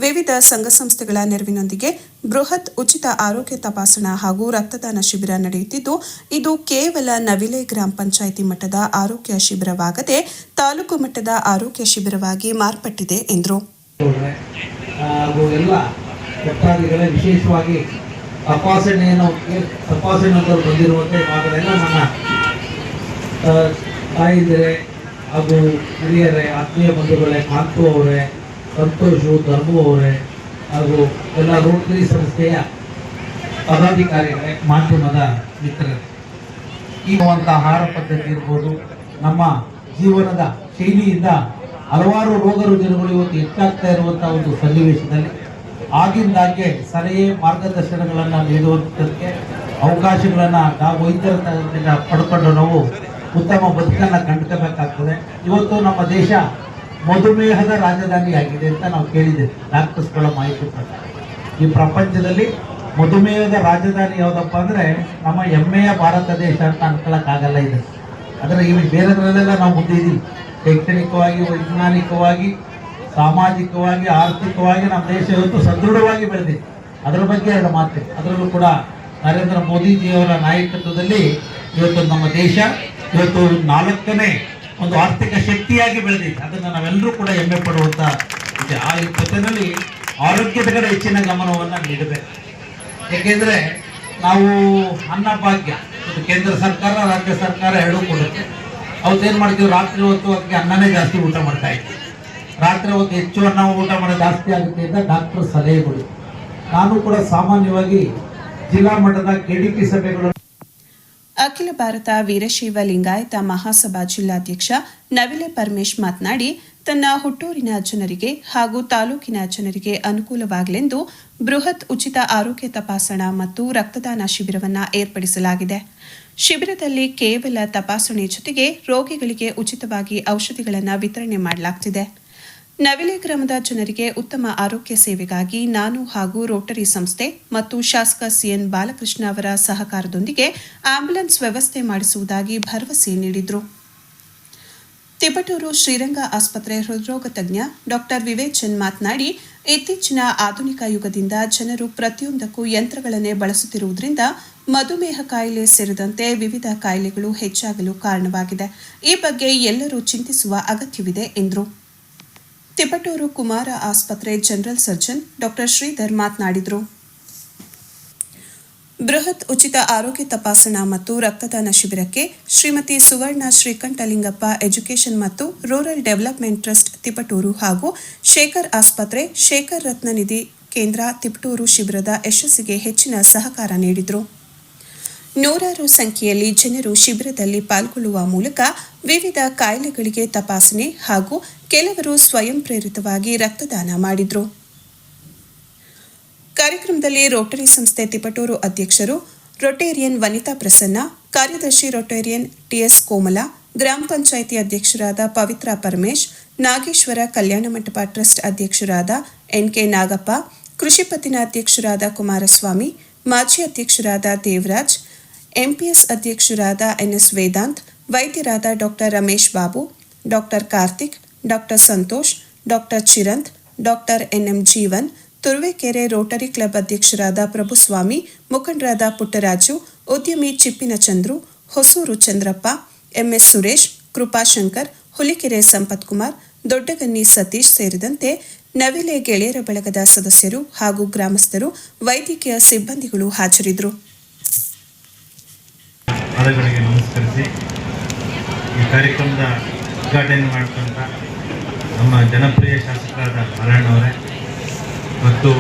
ವಿವಿಧ ಸಂಘ ಸಂಸ್ಥೆಗಳ ನೆರವಿನೊಂದಿಗೆ ಬೃಹತ್ ಉಚಿತ ಆರೋಗ್ಯ ತಪಾಸಣಾ ಹಾಗೂ ರಕ್ತದಾನ ಶಿಬಿರ ನಡೆಯುತ್ತಿದ್ದು, ಇದು ಕೇವಲ ನವಿಲೆ ಗ್ರಾಮ ಪಂಚಾಯಿತಿ ಮಟ್ಟದ ಆರೋಗ್ಯ ಶಿಬಿರವಾಗದೆ ತಾಲೂಕು ಮಟ್ಟದ ಆರೋಗ್ಯ ಶಿಬಿರವಾಗಿ ಮಾರ್ಪಟ್ಟಿದೆ ಎಂದರು. ವಿಶೇಷವಾಗಿ ತಪಾಸಣೆಯನ್ನು ಬಂದಿರುವಂತೆ ಇವಾಗಲೆಲ್ಲ ನನ್ನ ತಾಯಿಂದರೆ ಹಾಗೂ ಹಿರಿಯರೇ, ಆತ್ಮೀಯ ಬಂಧುಗಳೇ, ಕಾಂತು ಅವರೇ, ಸಂತೋಷು, ಧರ್ಮು ಅವರೇ ಹಾಗೂ ಎಲ್ಲ ರೋಟರಿ ಸಂಸ್ಥೆಯ ಪದಾಧಿಕಾರಿಗಳೇ, ಮಾಧ್ಯಮದ ಮಿತ್ರರೇ, ಈಗುವಂಥ ಆಹಾರ ಪದ್ಧತಿ ಇರ್ಬೋದು, ನಮ್ಮ ಜೀವನದ ಶೈಲಿಯಿಂದ ಹಲವಾರು ರೋಗ ರುಜಿನಗಳು ಇವತ್ತು ಹೆಚ್ಚಾಗ್ತಾ ಇರುವಂಥ ಒಂದು ಸನ್ನಿವೇಶದಲ್ಲಿ ಆಗಿಂದಾಗೆ ಸಲಹೆ ಮಾರ್ಗದರ್ಶನಗಳನ್ನು ನೀಡುವಂಥದ್ದಕ್ಕೆ ಅವಕಾಶಗಳನ್ನು ನಾವು ವೈದ್ಯರ ಪಡ್ಕೊಂಡು ನಾವು ಉತ್ತಮ ಬದುಕನ್ನು ಕಂಡುಕೋಬೇಕಾಗ್ತದೆ. ಇವತ್ತು ನಮ್ಮ ದೇಶ ಮಧುಮೇಹದ ರಾಜಧಾನಿಯಾಗಿದೆ ಅಂತ ನಾವು ಕೇಳಿದ್ದೇವೆ ಡಾಕ್ಟರ್ಸ್ಗಳ ಮಾಹಿತಿ ಪ್ರಕಾರ. ಈ ಪ್ರಪಂಚದಲ್ಲಿ ಮಧುಮೇಹದ ರಾಜಧಾನಿ ಯಾವುದಪ್ಪ ಅಂದರೆ ನಮ್ಮ ಹೆಮ್ಮೆಯ ಭಾರತ ದೇಶ ಅಂತ ಅನ್ಕೊಳ್ಳೋಕ್ಕಾಗಲ್ಲ ಇದೆ. ಆದರೆ ಇವು ಬೇರೆದ್ರಲ್ಲೆಲ್ಲ ನಾವು ಮುಂದೆ ಇದ್ದೀವಿ. ಶೈಕ್ಷಣಿಕವಾಗಿ, ವೈಜ್ಞಾನಿಕವಾಗಿ, ಸಾಮಾಜಿಕವಾಗಿ, ಆರ್ಥಿಕವಾಗಿ ನಮ್ಮ ದೇಶ ಇವತ್ತು ಸದೃಢವಾಗಿ ಬೆಳೆದಿದೆ. ಅದರ ಬಗ್ಗೆ ಎರಡು ಮಾತು. ಅದರಲ್ಲೂ ಕೂಡ ನರೇಂದ್ರ ಮೋದಿಜಿಯವರ ನಾಯಕತ್ವದಲ್ಲಿ ಇವತ್ತು ನಮ್ಮ ದೇಶ ಇವತ್ತು 4ನೇ ಒಂದು ಆರ್ಥಿಕ ಶಕ್ತಿಯಾಗಿ ಬೆಳೆದಿದೆ. ಅದನ್ನು ನಾವೆಲ್ಲರೂ ಕೂಡ ಹೆಮ್ಮೆ ಪಡುವಂಥ ಇದೆ. ಆ ಜೊತೆಯಲ್ಲಿ ಆರೋಗ್ಯದ ಕಡೆ ಹೆಚ್ಚಿನ ಗಮನವನ್ನು ನೀಡಬೇಕು. ಏಕೆಂದರೆ ನಾವು ಅನ್ನಭಾಗ್ಯ ಇದು ಕೇಂದ್ರ ಸರ್ಕಾರ, ರಾಜ್ಯ ಸರ್ಕಾರ ಎರಡೂ ಕೊಡುತ್ತೆ. ಅವತ್ತೇನು ಮಾಡ್ತೀವಿ, ರಾತ್ರಿ ಹೊತ್ತು ಅದಕ್ಕೆ ಅನ್ನನೇ ಜಾಸ್ತಿ ಊಟ ಮಾಡ್ತಾ ಇದ್ದೀವಿ. ರಾತ್ರಿ ಹೊತ್ತು ಹೆಚ್ಚು ಅನ್ನ ಊಟ ಮಾಡೋದು ಜಾಸ್ತಿ ಆಗುತ್ತೆ ಅಂತ ಡಾಕ್ಟರ್ ಸಲಹೆಗಳು. ನಾನು ಕೂಡ ಸಾಮಾನ್ಯವಾಗಿ ಜಿಲ್ಲಾ ಮಟ್ಟದ ಕೆಡಿಪಿ ಸಭೆಗಳು. ಅಖಿಲ ಭಾರತ ವೀರಶೈವ ಲಿಂಗಾಯತ ಮಹಾಸಭಾ ಜಿಲ್ಲಾಧ್ಯಕ್ಷ ನವಿಲೆ ಪರಮೇಶ್ ಮಾತನಾಡಿ, ತನ್ನ ಹುಟ್ಟೂರಿನ ಜನರಿಗೆ ಹಾಗೂ ತಾಲೂಕಿನ ಜನರಿಗೆ ಅನುಕೂಲವಾಗಲೆಂದು ಬೃಹತ್ ಉಚಿತ ಆರೋಗ್ಯ ತಪಾಸಣಾ ಮತ್ತು ರಕ್ತದಾನ ಶಿಬಿರವನ್ನು ಏರ್ಪಡಿಸಲಾಗಿದೆ. ಶಿಬಿರದಲ್ಲಿ ಕೇವಲ ತಪಾಸಣೆ ಜೊತೆಗೆ ರೋಗಿಗಳಿಗೆ ಉಚಿತವಾಗಿ ಔಷಧಿಗಳನ್ನು ವಿತರಣೆ ಮಾಡಲಾಗುತ್ತಿದೆ. ನವಿಲೆ ಗ್ರಾಮದ ಜನರಿಗೆ ಉತ್ತಮ ಆರೋಗ್ಯ ಸೇವೆಗಾಗಿ ನಾನು ಹಾಗೂ ರೋಟರಿ ಸಂಸ್ಥೆ ಮತ್ತು ಶಾಸಕ ಸಿಎನ್ ಬಾಲಕೃಷ್ಣ ಅವರ ಸಹಕಾರದೊಂದಿಗೆ ಆಂಬ್ಯುಲೆನ್ಸ್ ವ್ಯವಸ್ಥೆ ಮಾಡಿಸುವುದಾಗಿ ಭರವಸೆ ನೀಡಿದರು. ತಿಪಟೂರು ಶ್ರೀರಂಗ ಆಸ್ಪತ್ರೆ ಹೃದ್ರೋಗ ತಜ್ಞ ಡಾಕ್ಟರ್ ವಿವೇಚನ್ ಮಾತನಾಡಿ, ಇತ್ತೀಚಿನ ಆಧುನಿಕ ಯುಗದಿಂದ ಜನರು ಪ್ರತಿಯೊಂದಕ್ಕೂ ಯಂತ್ರಗಳನ್ನೇ ಬಳಸುತ್ತಿರುವುದರಿಂದ ಮಧುಮೇಹ ಕಾಯಿಲೆ ಸೇರಿದಂತೆ ವಿವಿಧ ಕಾಯಿಲೆಗಳು ಹೆಚ್ಚಾಗಲು ಕಾರಣವಾಗಿದೆ. ಈ ಬಗ್ಗೆ ಎಲ್ಲರೂ ಚಿಂತಿಸುವ ಅಗತ್ಯವಿದೆ ಎಂದರು. ತಿಪಟೂರು ಕುಮಾರ ಆಸ್ಪತ್ರೆ ಜನರಲ್ ಸರ್ಜನ್ ಡಾಕ್ಟರ್ ಶ್ರೀಧರ್ ಮಾತನಾಡಿದರು. ಬೃಹತ್ ಉಚಿತ ಆರೋಗ್ಯ ತಪಾಸಣಾ ಮತ್ತು ರಕ್ತದಾನ ಶಿಬಿರಕ್ಕೆ ಶ್ರೀಮತಿ ಸುವರ್ಣ ಶ್ರೀಕಂಠಲಿಂಗಪ್ಪ ಎಜುಕೇಷನ್ ಮತ್ತು ರೂರಲ್ ಡೆವಲಪ್ಮೆಂಟ್ ಟ್ರಸ್ಟ್ ತಿಪಟೂರು ಹಾಗೂ ಶೇಖರ್ ಆಸ್ಪತ್ರೆ ಶೇಖರ್ ರತ್ನ ನಿಧಿ ಕೇಂದ್ರ ತಿಪಟೂರು ಶಿಬಿರದ ಯಶಸ್ಸಿಗೆ ಹೆಚ್ಚಿನ ಸಹಕಾರ ನೀಡಿದರು. ನೂರಾರು ಸಂಖ್ಯೆಯಲ್ಲಿ ಜನರು ಶಿಬಿರದಲ್ಲಿ ಪಾಲ್ಗೊಳ್ಳುವ ಮೂಲಕ ವಿವಿಧ ಕಾಯಿಲೆಗಳಿಗೆ ತಪಾಸಣೆ ಹಾಗೂ ಕೆಲವರು ಸ್ವಯಂ ಪ್ರೇರಿತವಾಗಿ ರಕ್ತದಾನ ಮಾಡಿದರು. ಕಾರ್ಯಕ್ರಮದಲ್ಲಿ ರೋಟರಿ ಸಂಸ್ಥೆ ತಿಪಟೂರು ಅಧ್ಯಕ್ಷರು ರೊಟೇರಿಯನ್ ವನಿತಾ ಪ್ರಸನ್ನ, ಕಾರ್ಯದರ್ಶಿ ರೊಟೇರಿಯನ್ ಟಿಎಸ್ ಕೋಮಲ, ಗ್ರಾಮ ಪಂಚಾಯಿತಿ ಅಧ್ಯಕ್ಷರಾದ ಪವಿತ್ರ ಪರಮೇಶ್, ನಾಗೇಶ್ವರ ಕಲ್ಯಾಣ ಮಂಟಪ ಟ್ರಸ್ಟ್ ಅಧ್ಯಕ್ಷರಾದ ಎನ್ಕೆ ನಾಗಪ್ಪ, ಕೃಷಿ ಪತ್ತಿನ ಅಧ್ಯಕ್ಷರಾದ ಕುಮಾರಸ್ವಾಮಿ, ಮಾಜಿ ಅಧ್ಯಕ್ಷರಾದ ದೇವರಾಜ್, ಎಂಪಿಎಸ್ ಅಧ್ಯಕ್ಷರಾದ ಎನ್ಎಸ್ ವೇದಾಂತ್, ವೈದ್ಯರಾದ doctor Ramesh Babu, doctor Karthik, doctor Santhosh, doctor Chiranth, doctor NM Jeevan, Turuvekere rotary club ಅಧ್ಯಕ್ಷರಾದ ಪ್ರಭುಸ್ವಾಮಿ, ಮುಖಂಡರಾದ ಪುಟ್ಟರಾಜು, ಉದ್ಯಮಿ ಚಿಪ್ಪಿನ ಚಂದ್ರು, ಹೊಸೂರು ಚಂದ್ರಪ್ಪ, ಎಂಎಸ್ ಸುರೇಶ್, ಕೃಪಾಶಂಕರ್, ಹುಲಿಕೆರೆ ಸಂಪತ್ ಕುಮಾರ್, ದೊಡ್ಡಗನ್ನಿ ಸತೀಶ್ ಸೇರಿದಂತೆ ನವಿಲೆ ಗೆಳೆಯರ ಬಳಗದ ಸದಸ್ಯರು ಹಾಗೂ ಗ್ರಾಮಸ್ಥರು, ವೈದ್ಯಕೀಯ ಸಿಬ್ಬಂದಿಗಳು ಹಾಜರಿದ್ದರು. ಪಾದಗಳಿಗೆ ನಮಸ್ಕರಿಸಿ ಈ ಕಾರ್ಯಕ್ರಮದ ಉದ್ಘಾಟನೆ ಮಾಡ್ಕೊಂತ ನಮ್ಮ ಜನಪ್ರಿಯ ಶಾಸಕರಾದ ನಾರಾಯಣವರೇ ಮತ್ತು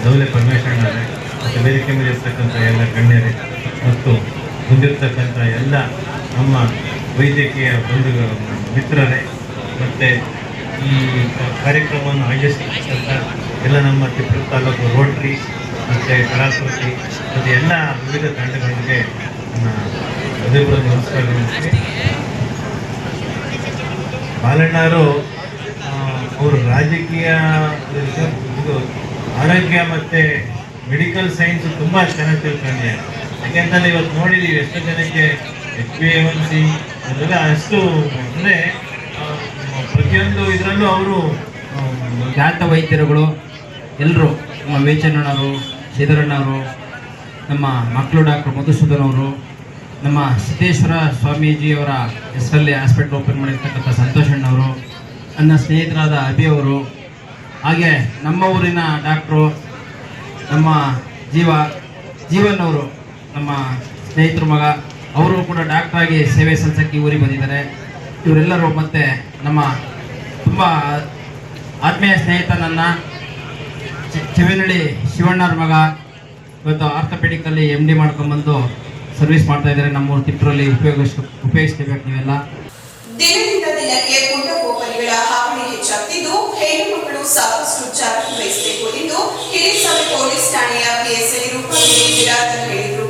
ದೌಲೆ ಪರಮೇಶ್ವರನವರೇ ಮತ್ತು ವೇದಿಕೆ ಮೇಲೆ ಇರ್ತಕ್ಕಂಥ ಎಲ್ಲ ಗಣ್ಯರೇ ಮತ್ತು ಮುಂದಿರ್ತಕ್ಕಂಥ ಎಲ್ಲ ನಮ್ಮ ವೈದ್ಯಕೀಯ ಬಂಧು ಮಿತ್ರರೇ ಮತ್ತು ಈ ಕಾರ್ಯಕ್ರಮವನ್ನು ಆಯೋಜಿಸ್ತಕ್ಕಂಥ ಎಲ್ಲ ನಮ್ಮ ತಿಪ್ಪೂರು ತಾಲೂಕು ರೋಟ್ರಿ ಮತ್ತು ಕಲಾಕೃತಿ ಮತ್ತು ಎಲ್ಲ ವಿವಿಧ ತಂಡಗಳಿಗೆ ನನ್ನ ಹೃದಯಪೂರ್ವಕ ನಮಸ್ಕಾರಗಳು. ಬಾಲಣ್ಣವರು ಅವರು ರಾಜಕೀಯ ಇದು ಆರೋಗ್ಯ ಮತ್ತು ಮೆಡಿಕಲ್ ಸೈನ್ಸ್ ತುಂಬ ಚೆನ್ನಾಗಿ ತಿಳ್ಕೊಂಡಿದ್ದಾರೆ. ಯಾಕೆಂತಂದರೆ ಇವತ್ತು ನೋಡಿದ್ದೀವಿ ಎಷ್ಟೋ ಜನಕ್ಕೆ HbA1c ಅದೆಲ್ಲ ಅಷ್ಟು ಅಂದರೆ ಪ್ರತಿಯೊಂದು ಇದರಲ್ಲೂ ಅವರು ಖ್ಯಾತ ವೈದ್ಯರುಗಳು ಎಲ್ಲರೂ, ನಮ್ಮ ವೇಚಣ್ಣನವರು, ಶ್ರೀಧರಣ್ಣವರು, ನಮ್ಮ ಮಕ್ಕಳು ಡಾಕ್ಟರ್ ಮಧುಸೂದನ್ ಅವರು, ನಮ್ಮ ಸಿದ್ದೇಶ್ವರ ಸ್ವಾಮೀಜಿಯವರ ಹೆಸರಲ್ಲಿ ಹಾಸ್ಪಿಟ್ಲ್ ಓಪನ್ ಮಾಡಿರ್ತಕ್ಕಂಥ ಸಂತೋಷಣ್ಣವರು, ನನ್ನ ಸ್ನೇಹಿತರಾದ ಅಭಿ ಅವರು, ಹಾಗೆ ನಮ್ಮ ಊರಿನ ಡಾಕ್ಟ್ರು ನಮ್ಮ ಜೀವನ್ ಅವರು, ನಮ್ಮ ಸ್ನೇಹಿತರ ಮಗ, ಅವರು ಕೂಡ ಡಾಕ್ಟ್ರಾಗಿ ಸೇವೆ ಸಲ್ಲಿಸೋಕ್ಕೆ ಊರಿಗೆ ಬಂದಿದ್ದಾರೆ. ಇವರೆಲ್ಲರೂ ಮತ್ತು ನಮ್ಮ ತುಂಬ ಆತ್ಮೀಯ ಸ್ನೇಹಿತ ನನ್ನ ಚೆವಿನಳ್ಳಿ ಶಿವಣ್ಣವ್ರ ಮಗ ಇವತ್ತು ಆರ್ಥೋಪೆಡಿಕಲ್ಲಿ MD ಮಾಡ್ಕೊಂಡ್ಬಂದು ಸರ್ವಿಸ್ ಮಾಡ್ತಾ ಇದ್ದಾರೆ. ನಮ್ಮೂರು ತಿಪ್ಪೂರಲ್ಲಿ ಉಪಯೋಗಿಸ್ಲೇಬೇಕು ನೀವೆಲ್ಲ. ದಿನದಿಂದ ದಿನಕ್ಕೆ ಪುಂಡಕೋಪರಿಗಳ ಹಾವಳಿ ಹೆಚ್ಚಾಗ್ತಿದ್ದು ಹೆಣ್ಣು ಮಕ್ಕಳು ಸಾಕಷ್ಟು ಜಾಗೃತಿ ವಹಿಸಬೇಕು ಎಂದು ಹಿರಿಸಾವೆ ಪೊಲೀಸ್ ಠಾಣೆಯ PSI ರೂಪಾದೇವಿ ಬಿರಾದರ್ ಹೇಳಿದರು.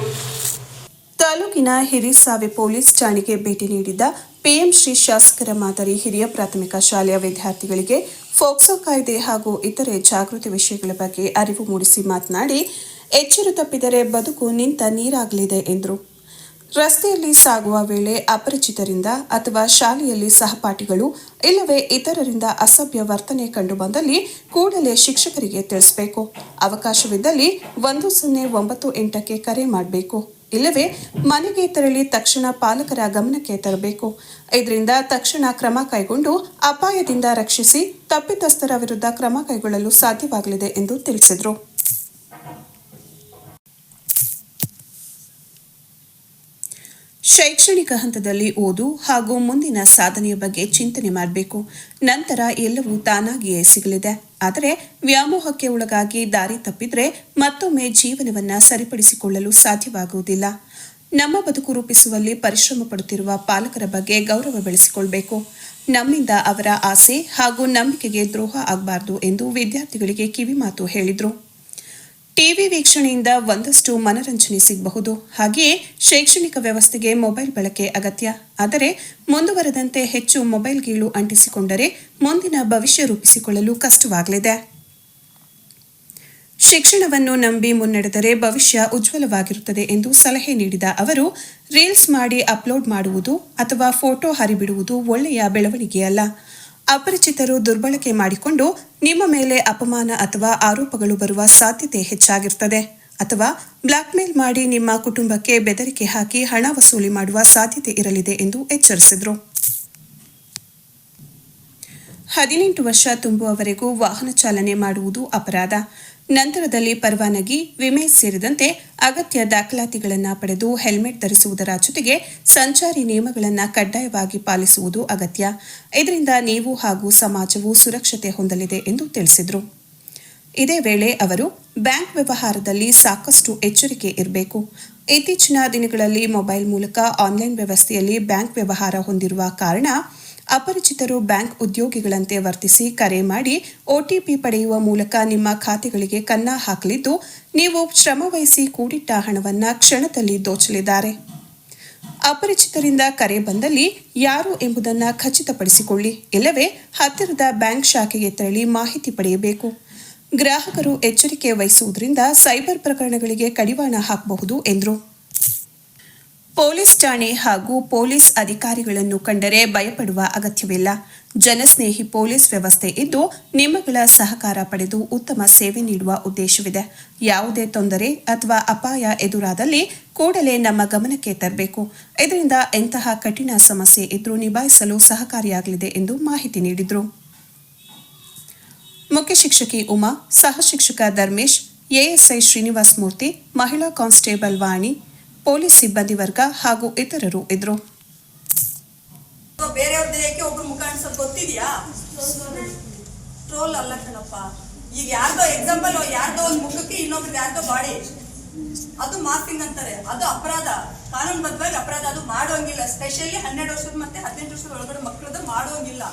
ತಾಲೂಕಿನ ಹಿರಿಸಾವೆ ಪೊಲೀಸ್ ಠಾಣೆಗೆ ಭೇಟಿ ನೀಡಿದ್ದ PM ಶ್ರೀ ಶಾಸಕರ ಮಾದರಿ ಹಿರಿಯ ಪ್ರಾಥಮಿಕ ಶಾಲೆಯ ವಿದ್ಯಾರ್ಥಿಗಳಿಗೆ ಫೋಕ್ಸೋ ಕಾಯ್ದೆ ಹಾಗೂ ಇತರೆ ಜಾಗೃತಿ ವಿಷಯಗಳ ಬಗ್ಗೆ ಅರಿವು ಮೂಡಿಸಿ ಮಾತನಾಡಿ, ಎಚ್ಚರ ತಪ್ಪಿದರೆ ಬದುಕು ನಿಂತ ನೀರಾಗಲಿದೆ ಎಂದರು. ರಸ್ತೆಯಲ್ಲಿ ಸಾಗುವ ವೇಳೆ ಅಪರಿಚಿತರಿಂದ ಅಥವಾ ಶಾಲೆಯಲ್ಲಿ ಸಹಪಾಠಿಗಳು ಇಲ್ಲವೇ ಇತರರಿಂದ ಅಸಭ್ಯ ವರ್ತನೆ ಕಂಡುಬಂದಲ್ಲಿ ಕೂಡಲೇ ಶಿಕ್ಷಕರಿಗೆ ತಿಳಿಸಬೇಕು. ಅವಕಾಶವಿದ್ದಲ್ಲಿ 1098ಕ್ಕೆ ಕರೆ ಮಾಡಬೇಕು. ಇಲ್ಲವೇ ಮನೆಗೆ ತೆರಳಿ ತಕ್ಷಣ ಪಾಲಕರ ಗಮನಕ್ಕೆ ತರಬೇಕು. ಇದರಿಂದ ತಕ್ಷಣ ಕ್ರಮ ಕೈಗೊಂಡು ಅಪಾಯದಿಂದ ರಕ್ಷಿಸಿ ತಪ್ಪಿತಸ್ಥರ ವಿರುದ್ಧ ಕ್ರಮ ಕೈಗೊಳ್ಳಲು ಸಾಧ್ಯವಾಗಲಿದೆ ಎಂದು ತಿಳಿಸಿದರು. ಶೈಕ್ಷಣಿಕ ಹಂತದಲ್ಲಿ ಓದು ಹಾಗೂ ಮುಂದಿನ ಸಾಧನೆಯ ಬಗ್ಗೆ ಚಿಂತನೆ ಮಾಡಬೇಕು. ನಂತರ ಎಲ್ಲವೂ ತಾನಾಗಿಯೇ ಸಿಗಲಿದೆ. ಆದರೆ ವ್ಯಾಮೋಹಕ್ಕೆ ಒಳಗಾಗಿ ದಾರಿ ತಪ್ಪಿದ್ರೆ ಮತ್ತೊಮ್ಮೆ ಜೀವನವನ್ನ ಸರಿಪಡಿಸಿಕೊಳ್ಳಲು ಸಾಧ್ಯವಾಗುವುದಿಲ್ಲ. ನಮ್ಮ ಬದುಕು ರೂಪಿಸುವಲ್ಲಿ ಪರಿಶ್ರಮ ಪಡುತ್ತಿರುವ ಪಾಲಕರ ಬಗ್ಗೆ ಗೌರವ ಬೆಳೆಸಿಕೊಳ್ಬೇಕು. ನಮ್ಮಿಂದ ಅವರ ಆಸೆ ಹಾಗೂ ನಂಬಿಕೆಗೆ ದ್ರೋಹ ಆಗಬಾರದು ಎಂದು ವಿದ್ಯಾರ್ಥಿಗಳಿಗೆ ಕಿವಿಮಾತು ಹೇಳಿದರು. ಟಿವಿ ವೀಕ್ಷಣೆಯಿಂದ ಒಂದಷ್ಟು ಮನರಂಜನೆ ಸಿಗಬಹುದು. ಹಾಗೆಯೇ ಶೈಕ್ಷಣಿಕ ವ್ಯವಸ್ಥೆಗೆ ಮೊಬೈಲ್ ಬಳಕೆ ಅಗತ್ಯ. ಆದರೆ ಮುಂದುವರೆದಂತೆ ಹೆಚ್ಚು ಮೊಬೈಲ್ ಗೀಳು ಅಂಟಿಸಿಕೊಂಡರೆ ಮುಂದಿನ ಭವಿಷ್ಯ ರೂಪಿಸಿಕೊಳ್ಳಲು ಕಷ್ಟವಾಗಲಿದೆ. ಶಿಕ್ಷಣವನ್ನು ನಂಬಿ ಮುನ್ನಡೆದರೆ ಭವಿಷ್ಯ ಉಜ್ವಲವಾಗಿರುತ್ತದೆ ಎಂದು ಸಲಹೆ ನೀಡಿದ ಅವರು, ರೀಲ್ಸ್ ಮಾಡಿ ಅಪ್ಲೋಡ್ ಮಾಡುವುದು ಅಥವಾ ಫೋಟೋ ಹರಿಬಿಡುವುದು ಒಳ್ಳೆಯ ಬೆಳವಣಿಗೆಯಲ್ಲ. ಅಪರಿಚಿತರು ದುರ್ಬಳಕೆ ಮಾಡಿಕೊಂಡು ನಿಮ್ಮ ಮೇಲೆ ಅಪಮಾನ ಅಥವಾ ಆರೋಪಗಳು ಬರುವ ಸಾಧ್ಯತೆ ಹೆಚ್ಚಾಗಿರುತ್ತದೆ. ಅಥವಾ ಬ್ಲಾಕ್ಮೇಲ್ ಮಾಡಿ ನಿಮ್ಮ ಕುಟುಂಬಕ್ಕೆ ಬೆದರಿಕೆ ಹಾಕಿ ಹಣ ವಸೂಲಿ ಮಾಡುವ ಸಾಧ್ಯತೆ ಇರಲಿದೆ ಎಂದು ಎಚ್ಚರಿಸಿದರು. 18 ವರ್ಷ ತುಂಬುವವರೆಗೂ ವಾಹನ ಚಾಲನೆ ಮಾಡುವುದು ಅಪರಾಧ. ನಂತರದಲ್ಲಿ ಪರವಾನಗಿ, ವಿಮೆ ಸೇರಿದಂತೆ ಅಗತ್ಯ ದಾಖಲಾತಿಗಳನ್ನು ಪಡೆದು ಹೆಲ್ಮೆಟ್ ಧರಿಸುವುದರ ಜೊತೆಗೆ ಸಂಚಾರಿ ನಿಯಮಗಳನ್ನು ಕಡ್ಡಾಯವಾಗಿ ಪಾಲಿಸುವುದು ಅಗತ್ಯ. ಇದರಿಂದ ನೀವು ಹಾಗೂ ಸಮಾಜವು ಸುರಕ್ಷತೆ ಹೊಂದಲಿದೆ ಎಂದು ತಿಳಿಸಿದರು. ಇದೇ ವೇಳೆ ಅವರು ಬ್ಯಾಂಕ್ ವ್ಯವಹಾರದಲ್ಲಿ ಸಾಕಷ್ಟು ಎಚ್ಚರಿಕೆ ಇರಬೇಕು. ಇತ್ತೀಚಿನ ದಿನಗಳಲ್ಲಿ ಮೊಬೈಲ್ ಮೂಲಕ ಆನ್ಲೈನ್ ವ್ಯವಸ್ಥೆಯಲ್ಲಿ ಬ್ಯಾಂಕ್ ವ್ಯವಹಾರ ಹೊಂದಿರುವ ಕಾರಣ ಅಪರಿಚಿತರು ಬ್ಯಾಂಕ್ ಉದ್ಯೋಗಿಗಳಂತೆ ವರ್ತಿಸಿ ಕರೆ ಮಾಡಿ OTP ಪಡೆಯುವ ಮೂಲಕ ನಿಮ್ಮ ಖಾತೆಗಳಿಗೆ ಕನ್ನ ಹಾಕಲಿದ್ದು, ನೀವು ಶ್ರಮವಹಿಸಿ ಕೂಡಿಟ್ಟ ಹಣವನ್ನು ಕ್ಷಣದಲ್ಲಿ ದೋಚಲಿದ್ದಾರೆ. ಅಪರಿಚಿತರಿಂದ ಕರೆ ಬಂದಲ್ಲಿ ಯಾರು ಎಂಬುದನ್ನು ಖಚಿತಪಡಿಸಿಕೊಳ್ಳಿ. ಇಲ್ಲವೇ ಹತ್ತಿರದ ಬ್ಯಾಂಕ್ ಶಾಖೆಗೆ ತೆರಳಿ ಮಾಹಿತಿ ಪಡೆಯಬೇಕು. ಗ್ರಾಹಕರು ಎಚ್ಚರಿಕೆ ವಹಿಸುವುದರಿಂದ ಸೈಬರ್ ಪ್ರಕರಣಗಳಿಗೆ ಕಡಿವಾಣ ಹಾಕಬಹುದು ಎಂದರು. ಪೊಲೀಸ್ ಠಾಣೆ ಹಾಗೂ ಪೊಲೀಸ್ ಅಧಿಕಾರಿಗಳನ್ನು ಕಂಡರೆ ಭಯಪಡುವ ಅಗತ್ಯವಿಲ್ಲ. ಜನಸ್ನೇಹಿ ಪೊಲೀಸ್ ವ್ಯವಸ್ಥೆ ಇದ್ದು ನಿಮ್ಮಗಳ ಸಹಕಾರ ಪಡೆದು ಉತ್ತಮ ಸೇವೆ ನೀಡುವ ಉದ್ದೇಶವಿದೆ. ಯಾವುದೇ ತೊಂದರೆ ಅಥವಾ ಅಪಾಯ ಎದುರಾದಲ್ಲಿ ಕೂಡಲೇ ನಮ್ಮ ಗಮನಕ್ಕೆ ತರಬೇಕು. ಇದರಿಂದ ಎಂತಹ ಕಠಿಣ ಸಮಸ್ಯೆ ಇದ್ರೂ ನಿಭಾಯಿಸಲು ಸಹಕಾರಿಯಾಗಲಿದೆ ಎಂದು ಮಾಹಿತಿ ನೀಡಿದರು. ಮುಖ್ಯ ಶಿಕ್ಷಕಿ ಉಮಾ, ಸಹ ಶಿಕ್ಷಕ ಧರ್ಮೇಶ್, ಎಎಸ್ಐ ಶ್ರೀನಿವಾಸ್ ಮೂರ್ತಿ, ಮಹಿಳಾ ಕಾನ್ಸ್ಟೇಬಲ್ ವಾಣಿ, ಪೊಲೀಸ್ ಸಿಬ್ಬಂದಿ ವರ್ಗ ಹಾಗೂ ಇತರರು ಇದ್ದರು. ಬೇರೆಯವ್ರ ದೇಹಕ್ಕೆ ಒಬ್ರು ಮುಖ ಅನ್ಸೋದು ಗೊತ್ತಿದ್ಯಾ? ಟ್ರೋಲ್ ಅಲ್ಲ ಕಣಪ್ಪ. ಈಗ ಯಾರ್ದೋ ಎಕ್ಸಾಂಪಲ್, ಯಾರ್ದೋ ಒಂದು ಮುಖಕ್ಕೆ ಇನ್ನೊಬ್ರು ಯಾರ್ದೋ ಬಾಡಿ, ಅದು ಮಾರ್ಫಿಂಗ್ ಅಂತಾರೆ. ಅದು ಅಪರಾಧ, ಕಾನೂನುಬದ್ಧವಾಗಿ ಅಪರಾಧ. ಅದು ಮಾಡೋಂಗಿಲ್ಲ. ಸ್ಪೆಷಲಿ 12 ವರ್ಷದ ಮತ್ತೆ 18 ವರ್ಷದ ಒಳಗಡೆ ಮಕ್ಕಳದ್ದು ಮಾಡೋಂಗಿಲ್ಲ.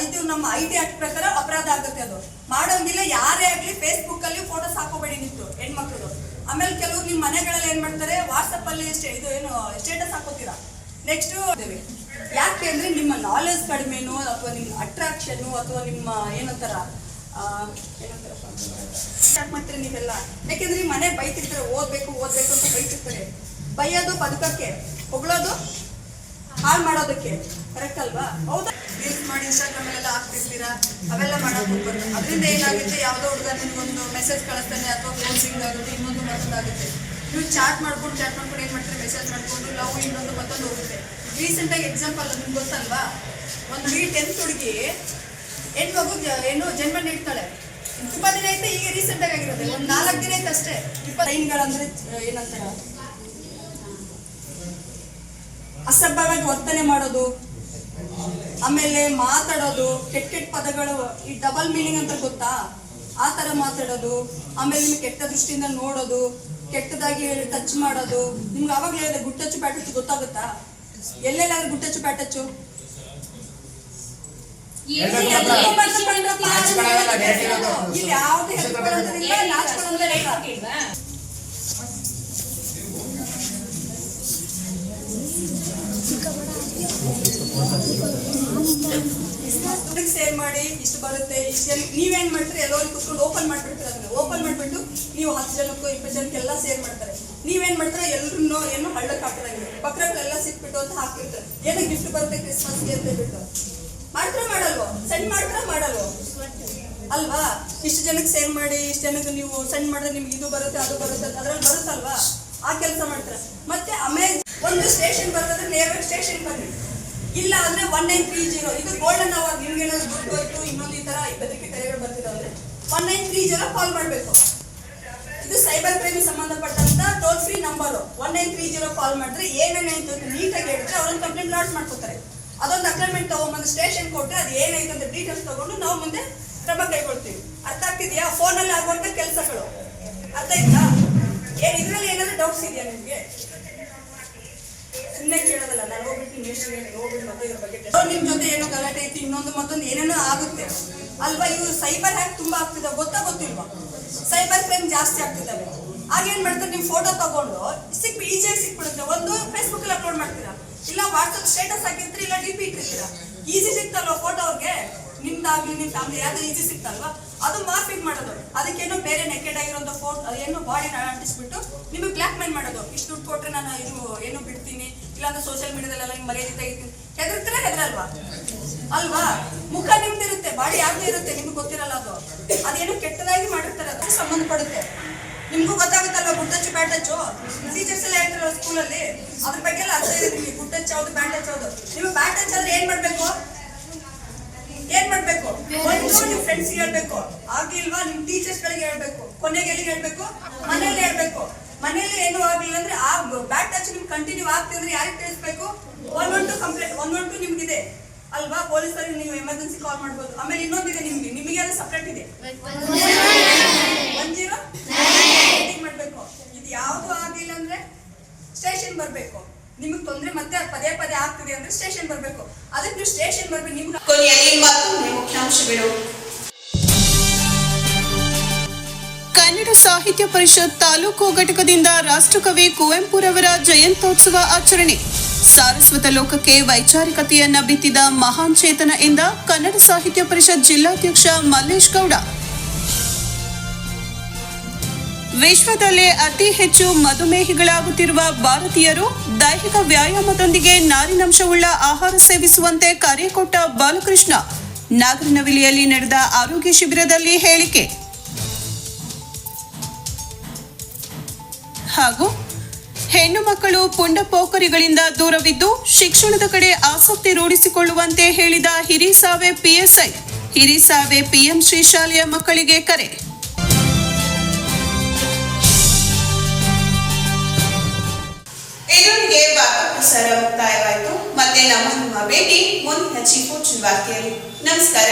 ಇದು ನಮ್ಮ IT ಆಕ್ಟ್ ಪ್ರಕಾರ ಅಪರಾಧ ಆಗುತ್ತೆ. ಅದು ಮಾಡೋಂಗಿಲ್ಲ. ಯಾರೇ ಆಗ್ಲಿ ಫೇಸ್ಬುಕ್ ಅಲ್ಲಿ ಫೋಟೋಸ್ ಹಾಕೋಬೇಡಿ ನಿಂತು ಹೆಣ್ಮಕ್ಳದು. ಆಮೇಲೆ ಕೆಲವರು ನಿಮ್ಮ ಮನೆಗಳಲ್ಲಿ ಏನ್ ಮಾಡ್ತಾರೆ, ವಾಟ್ಸಪ್ ಅಲ್ಲಿ ಇದು ಏನು ಸ್ಟೇಟಸ್ ಹಾಕೋತೀರಾ. ನೆಕ್ಸ್ಟ್ ಯಾಕೆ ಅಂದ್ರೆ ನಿಮ್ಮ ನಾಲೆಜ್ ಕಡಿಮೆನೋ ಅಥವಾ ನಿಮ್ಮ ಅಟ್ರಾಕ್ಷನ್ ಅಥವಾ ನಿಮ್ಮ ಏನಂತಾರ ಯಾಕೆ ಮಾಡ್ತೀರಿ ನೀವೆಲ್ಲ? ಯಾಕೆಂದ್ರೆ ನಿಮ್ಮ ಮನೆ ಬೈತಿರ್ತಾರೆ, ಓದ್ಬೇಕು ಅಂತ ಬೈತಿರ್ತಾರೆ. ಬೈಯೋದು ಬದುಕಕ್ಕೆ, ಹೊಗಳೋದು ಹಾಳು ಮಾಡೋದಕ್ಕೆ. ಕರೆಕ್ಟ್ ಅಲ್ವಾ? ಹೌದಾ? ರೀಲ್ಸ್ ಮಾಡಿ ಇನ್ಸ್ಟಾಗ್ರಾಮ್ ಎಲ್ಲ ಹಾಕ್ತಿರ್ತೀರಾ, ಅವೆಲ್ಲ ಮಾಡೋಕೆ ಹೋಗ್ಬಾರ್ದು. ಅದರಿಂದ ಏನಾಗುತ್ತೆ, ಯಾವುದೋ ಹುಡುಗ ನಿಮ್ಗೊಂದು ಮೆಸೇಜ್ ಕಳಿಸ್ತಾನೆ ಅಥವಾ ಕ್ಲೋಸಿಂಗ್ ಆಗುತ್ತೆ, ಇನ್ನೊಂದು ಮತ್ತೊಂದಾಗುತ್ತೆ. ನೀವು ಚಾಟ್ ಮಾಡ್ಕೊಂಡು ಏನು ಮಾಡ್ತಾರೆ, ಮೆಸೇಜ್ ಮಾಡ್ಕೊಂಡು ಲವ್ ಇನ್ನೊಂದು ಮತ್ತೊಂದು ಹೋಗುತ್ತೆ. ರೀಸೆಂಟಾಗಿ ಎಕ್ಸಾಂಪಲ್ ನಿಮ್ಗೆ ಗೊತ್ತಲ್ವಾ, ಒಂದು 10th ಹುಡುಗಿ ಹೆಣ್ಮಗು ಏನು ಜನ್ಮ ನೀಡ್ತಾಳೆ. ತುಂಬ ದಿನ ಐತೆ, ಈಗ ರೀಸೆಂಟಾಗಿ ಆಗಿರೋದು ಒಂದು 4 ದಿನ ಐತೆ ಅಷ್ಟೇ. 20 ಲೈನ್ಗಳಂದ್ರೆ ಏನಂತಾರ, ಅಸಭ್ಯವಾಗಿ ವರ್ತನೆ ಮಾಡೋದು, ಆಮೇಲೆ ಮಾತಾಡೋದು, ಕೆಟ್ಟ ಪದಗಳು, ಈ ಡಬಲ್ ಮೀನಿಂಗ್ ಅಂತ ಗೊತ್ತಾ, ಆ ತರ ಮಾತಾಡೋದು. ಆಮೇಲೆ ನಿಮ್ಗೆ ಕೆಟ್ಟ ದೃಷ್ಟಿಯಿಂದ ನೋಡೋದು, ಕೆಟ್ಟದಾಗಿ ಟಚ್ ಮಾಡೋದು. ನಿಮ್ಗೆ ಅವಾಗಲೇ ಹೇಳಿದೆ ಗುಟ್ಟಚ್ಚು ಪ್ಯಾಟಚ್ಚು ಗೊತ್ತಾಗುತ್ತಾ? ಎಲ್ಲೆಲ್ಲಾದ್ರೂ ಗುಟ್ಟಚ್ಚು ಪ್ಯಾಟಚ್ಚು ಇಲ್ಲಿ ಯಾವ್ದು ಸೇರ್ ಮಾಡಿ ಇಷ್ಟು ಬರುತ್ತೆ, ಇಷ್ಟು ನೀವೇನ್ ಮಾಡ್ತೀರಿ, ಎಲ್ಲರೂ ಕುತ್ಕೊಂಡು ಓಪನ್ ಮಾಡ್ಬಿಡ್ತೀರ. ಅದನ್ನ ಓಪನ್ ಮಾಡ್ಬಿಟ್ಟು ನೀವು 10 ಜನಕ್ಕೂ 20 ಜನಕ್ಕೆಲ್ಲ ಸೇರ್ ಮಾಡ್ತಾರೆ. ನೀವೇನ್ ಮಾಡ್ತಾರೆ, ಎಲ್ಲರೂ ಏನು ಹಳ್ಳಕ್ಕೆ ಹಾಕಿರಂಗೆ ಪಕ್ಕಗಳೆಲ್ಲ ಸಿಕ್ಬಿಟ್ಟು ಅಂತ ಹಾಕಿರ್ತಾರೆ. ಏನೋ ಗಿಫ್ಟ್ ಬರುತ್ತೆ ಕ್ರಿಸ್ಮಸ್ಗೆ ಅಂತ ಹೇಳ್ಬಿಟ್ಟು ಮಾಡ್ತಾರ ಮಾಡಲ್ವೋ, ಸೆಂಡ್ ಮಾಡ್ತಾರ ಮಾಡಲ್ವೋ ಅಲ್ವಾ? ಇಷ್ಟು ಜನಕ್ಕೆ ಸೇರ್ ಮಾಡಿ, ಇಷ್ಟು ಜನಕ್ಕೆ ನೀವು ಸೆಂಡ್ ಮಾಡಿದ್ರೆ ನಿಮ್ಗೆ ಇದು ಬರುತ್ತೆ ಅದು ಬರುತ್ತೆ ಅದ್ರಲ್ಲಿ ಬರುತ್ತಲ್ವಾ, ಆ ಕೆಲಸ ಮಾಡ್ತಾರೆ. ಮತ್ತೆ ಆಮೇಲೆ ಒಂದು ಸ್ಟೇಷನ್ ಬರ್ತದ್ರೆ ನೇರವಾಗಿ ಸ್ಟೇಷನ್ ಬನ್ನಿ. ಇಲ್ಲ ಅಂದ್ರೆ 1930 ಇದು ಗೋಲ್ಡನ್ ಅವರ್. ನಿಮ್ಗೆ ಏನಾದ್ರು ದುಡ್ಡು ಹೋಯ್ತು, ಇನ್ನೊಂದು ಈ ತರ ಬೆದರಿಕೆ ಕರೆಗಳು ಬರ್ತಿದಾವೆ, 1930 ಕಾಲ್ ಮಾಡ್ಬೇಕು. ಇದು ಸೈಬರ್ ಕ್ರೈಮ್ ಸಂಬಂಧಪಟ್ಟಂತ ಟೋಲ್ ಫ್ರೀ ನಂಬರ್. 1930 ಕಾಲ್ ಮಾಡಿದ್ರೆ ಏನೇನಾಯ್ತು ಅಂತ ನೀಟಾಗಿ ಹೇಳಿದ್ರೆ ಅವ್ರನ್ನ ಕಂಪ್ಲೇಂಟ್ ಲಾಡ್ಜ್ ಮಾಡ್ಕೊತಾರೆ. ಅದೊಂದು ಅಗ್ರಿಮೆಂಟ್ ತಗೊಂಡ್ಬಂದು ಸ್ಟೇಷನ್ ಕೊಟ್ಟರೆ ಅದು ಏನಾಯ್ತು ಅಂತ ಡೀಟೇಲ್ಸ್ ತಗೊಂಡು ನಾವು ಮುಂದೆ ಕ್ರಮ ಕೈಗೊಳ್ತೀವಿ. ಅರ್ಥ ಆಗ್ತಿದ್ಯಾ? ಫೋನಲ್ಲಿ ಆಗುವಂತ ಕೆಲಸಗಳು ಅರ್ಥ ಆಯ್ತಾ? ಇದ್ರಲ್ಲಿ ಏನಾದ್ರು ಡೌಟ್ಸ್ ಇದೆಯಾ ನಿಮ್ಗೆ? ಸುಮ್ಮನೆ ಕೇಳೋದಲ್ಲ, ನಾನು ಹೋಗ್ಬಿಟ್ಟು ನಿಮ್ ಜೊತೆ ಏನೋ ಗಲಾಟೆ ಐತಿ, ಇನ್ನೊಂದು ಮತ್ತೊಂದು ಏನೇನೋ ಆಗುತ್ತೆ ಅಲ್ವಾ? ಇವು ಸೈಬರ್ ಹ್ಯಾಕ್ ತುಂಬಾ ಆಗ್ತಿದಾವೆ, ಗೊತ್ತಿಲ್ವಾ? ಸೈಬರ್ ಕ್ರೈಮ್ ಜಾಸ್ತಿ ಆಗ್ತಿದ್ದಾವೆ. ಆಗೇನ್ ಮಾಡ್ತಾರೆ, ನಿಮ್ ಫೋಟೋ ತಗೊಂಡು ಈಸಿಯಾಗಿ ಸಿಕ್ಬಿಡುತ್ತೆ. ಒಂದು ಫೇಸ್ಬುಕ್ ಅಲ್ಲಿ ಅಪ್ಲೋಡ್ ಮಾಡ್ತೀರಾ, ಇಲ್ಲ ವಾಟ್ಸಪ್ ಸ್ಟೇಟಸ್ ಹಾಕಿರ್ತೀರಿ, ಇಲ್ಲ DP ಇಟ್ಟಿರ್ತೀರಾ. ಈಸಿ ಸಿಕ್ತಲ್ವಾ ಫೋಟೋ ಅವ್ರಿಗೆ? ನಿಮ್ದಾಗ್ಲಿ ನಿಮ್ ಫ್ಯಾಮಿಲಿ ಯಾವ್ದು ಈಸಿ ಸಿಕ್ತಲ್ವಾ? ಅದು ಮಾರ್ಫಿಂಗ್ ಮಾಡೋದು. ಅದಕ್ಕೇನೋ ಬೇರೆ ನೆಕೆಡ್ ಆಗಿರೋಂಥ ಫೋಟೋ ಏನೋ ಬಾಡಿನ ಅಂಟಿಸ್ಬಿಟ್ಟು ನಿಮಗೆ ಬ್ಲಾಕ್ ಮೇಲ್ ಮಾಡೋದು. ಇಷ್ಟು ದುಡ್ಡು ಕೊಟ್ರೆ ನಾನು ಇದು ಏನು ಬಿಡ್ತೀನಿ, ಇಲ್ಲಾಂದ್ರೆ ಸೋಷಿಯಲ್ ಮೀಡಿಯಾದಲ್ಲೆಲ್ಲ ನಿಮ್ಗೆ ಮರ್ಯಾದೆ ತೆಗಿತೀನಿ. ಹೆದರ್ತೀರಾ? ಹೆದರಲ್ವಾ ಅಲ್ವಾ? ಮುಖ ನಿಮ್ದಿರುತ್ತೆ, ಬಾಡಿ ಯಾವ್ದು ಇರುತ್ತೆ, ನಿಮ್ಗೆ ಗೊತ್ತಿರಲ್ಲ. ಅದು ಅದೇನೋ ಕೆಟ್ಟದಾಗಿ ಮಾಡಿರ್ತಾರೆ, ಅದಕ್ಕೆ ಸಂಬಂಧಪಡುತ್ತೆ. ನಿಮ್ಗೂ ಗೊತ್ತಾಗುತ್ತಲ್ವಾ ಗುಟ್ಟಚ್ಚು ಬ್ಯಾಟಚ್ಚು? ಟೀಚರ್ಸ್ ಎಲ್ಲ ಹೇಳ್ತಾರಲ್ಲ ಸ್ಕೂಲಲ್ಲಿ, ಅದ್ರ ಬಗ್ಗೆ ಎಲ್ಲ ಅರ್ಥ ಇದೆ ನಿಮ್ಗೆ. ಗುಟ್ಟಚ್ಚು ಯಾವ್ದು, ಬ್ಯಾಟಚ್ ಯಾವ್ದು. ನೀವು ಬ್ಯಾಟಚ್ ಆದ್ರೆ ಏನ್ ಮಾಡ್ಬೇಕು? ಒಂದು ನಿಮ್ ಫ್ರೆಂಡ್ಸ್ ಹೇಳ್ಬೇಕು, ಆಗಿಲ್ವಾ ನಿಮ್ ಟೀಚರ್ಸ್ ಗಳಿಗೆ ಹೇಳ್ಬೇಕು, ಕೊನೆಗೆ ಎಲ್ಲಿಗೆ ಹೇಳ್ಬೇಕು? ಮನೇಲಿ ಹೇಳ್ಬೇಕು. ಮನೇಲಿ ಏನು ಆಗ್ಲಿಲ್ಲ ಅಂದ್ರೆ ಆ ಬ್ಯಾಡ್ ಟಚ್ ನಿಮ್ಗೆ ಕಂಟಿನ್ಯೂ ಆಗ್ತಿದ್ರೆ ಯಾರಿಗೆ ತಿಳಿಸ್ಬೇಕು? 112 ಕಂಪ್ಲೇಂಟ್. 112 ನಿಮ್ಗಿದೆ ಅಲ್ವಾ? ಪೊಲೀಸರಿಗೆ ನೀವು ಎಮರ್ಜೆನ್ಸಿ ಕಾಲ್ ಮಾಡ್ಬೋದು. ಆಮೇಲೆ ಇನ್ನೊಂದಿದೆ ನಿಮಗೆ ಅದು ಸಪ್ರೇಟ್ ಇದೆ, 10 ಮಾಡ್ಬೇಕು. ಇದು ಯಾವ್ದು ಆಗಿಲ್ಲ ಅಂದ್ರೆ ಸ್ಟೇಷನ್ ಬರ್ಬೇಕು. ನಿಮಗೆ ತೊಂದರೆ ಮತ್ತೆ ಪದೇ ಪದೇ ಆಗ್ತದೆ ಅಂದ್ರೆ ಸ್ಟೇಷನ್ ಬರ್ಬೇಕು. ಅದಕ್ಕೆ ನೀವು ಸ್ಟೇಷನ್ ಬರ್ಬೇಕು. ನಿಮ್ಗೆ ಕೊನೆಯಲ್ಲಿ ಮತ್ತೊಮ್ಮೆ ಮುಖ್ಯಾಂಶಗಳು. ಕನ್ನಡ ಸಾಹಿತ್ಯ ಪರಿಷತ್ ತಾಲೂಕು ಘಟಕದಿಂದ ರಾಷ್ಟ್ರಕವಿ ಕುವೆಂಪುರವರ ಜಯಂತ್ಯೋತ್ಸವ ಆಚರಣೆ. ಸಾರಸ್ವತ ಲೋಕಕ್ಕೆ ವೈಚಾರಿಕತೆಯನ್ನ ಬಿತ್ತಿದ ಮಹಾನ್ ಚೇತನ ಎಂದ ಕನ್ನಡ ಸಾಹಿತ್ಯ ಪರಿಷತ್ ಜಿಲ್ಲಾಧ್ಯಕ್ಷ ಮಲ್ಲೇಶ್ ಗೌಡ. ವಿಶ್ವದಲ್ಲೇ ಅತಿ ಹೆಚ್ಚು ಮಧುಮೇಹಿಗಳಾಗುತ್ತಿರುವ ಭಾರತೀಯರು ದೈಹಿಕ ವ್ಯಾಯಾಮದೊಂದಿಗೆ ನಾರಿನಂಶವುಳ್ಳ ಆಹಾರ ಸೇವಿಸುವಂತೆ ಕರೆ ಕೊಟ್ಟ ಬಾಲಕೃಷ್ಣ. ನಾಗರನವಿಲಿಯಲ್ಲಿ ನಡೆದ ಆರೋಗ್ಯ ಶಿಬಿರದಲ್ಲಿ ಹೇಳಿಕೆ. ಹಾಗೂ ಹೆಣ್ಣು ಮಕ್ಕಳು ಪುಂಡಪೋಖರಿಗಳಿಂದ ದೂರವಿದ್ದು ಶಿಕ್ಷಣದ ಕಡೆ ಆಸಕ್ತಿ ರೂಢಿಸಿಕೊಳ್ಳುವಂತೆ ಹೇಳಿದ ಹಿರಿಸಾವೆ ಪಿಎಸ್ಐ. ಹಿರಿಸಾವೆ ಪಿಎಂಶ್ರೀ ಶಾಲೆಯ ಮಕ್ಕಳಿಗೆ ಕರೆ. ಇದರೊಂದಿಗೆ ವಾರ್ತಾ ಪ್ರಸಾರ ಮುಕ್ತಾಯವಾಯಿತು. ಮತ್ತೆ ನಮ್ಮ ಭೇಟಿ ಮುಂದಿನ ಚಿಕ್ಕೋಚಿನ ವಾರ್ತೆಯಲ್ಲಿ. ನಮಸ್ಕಾರ.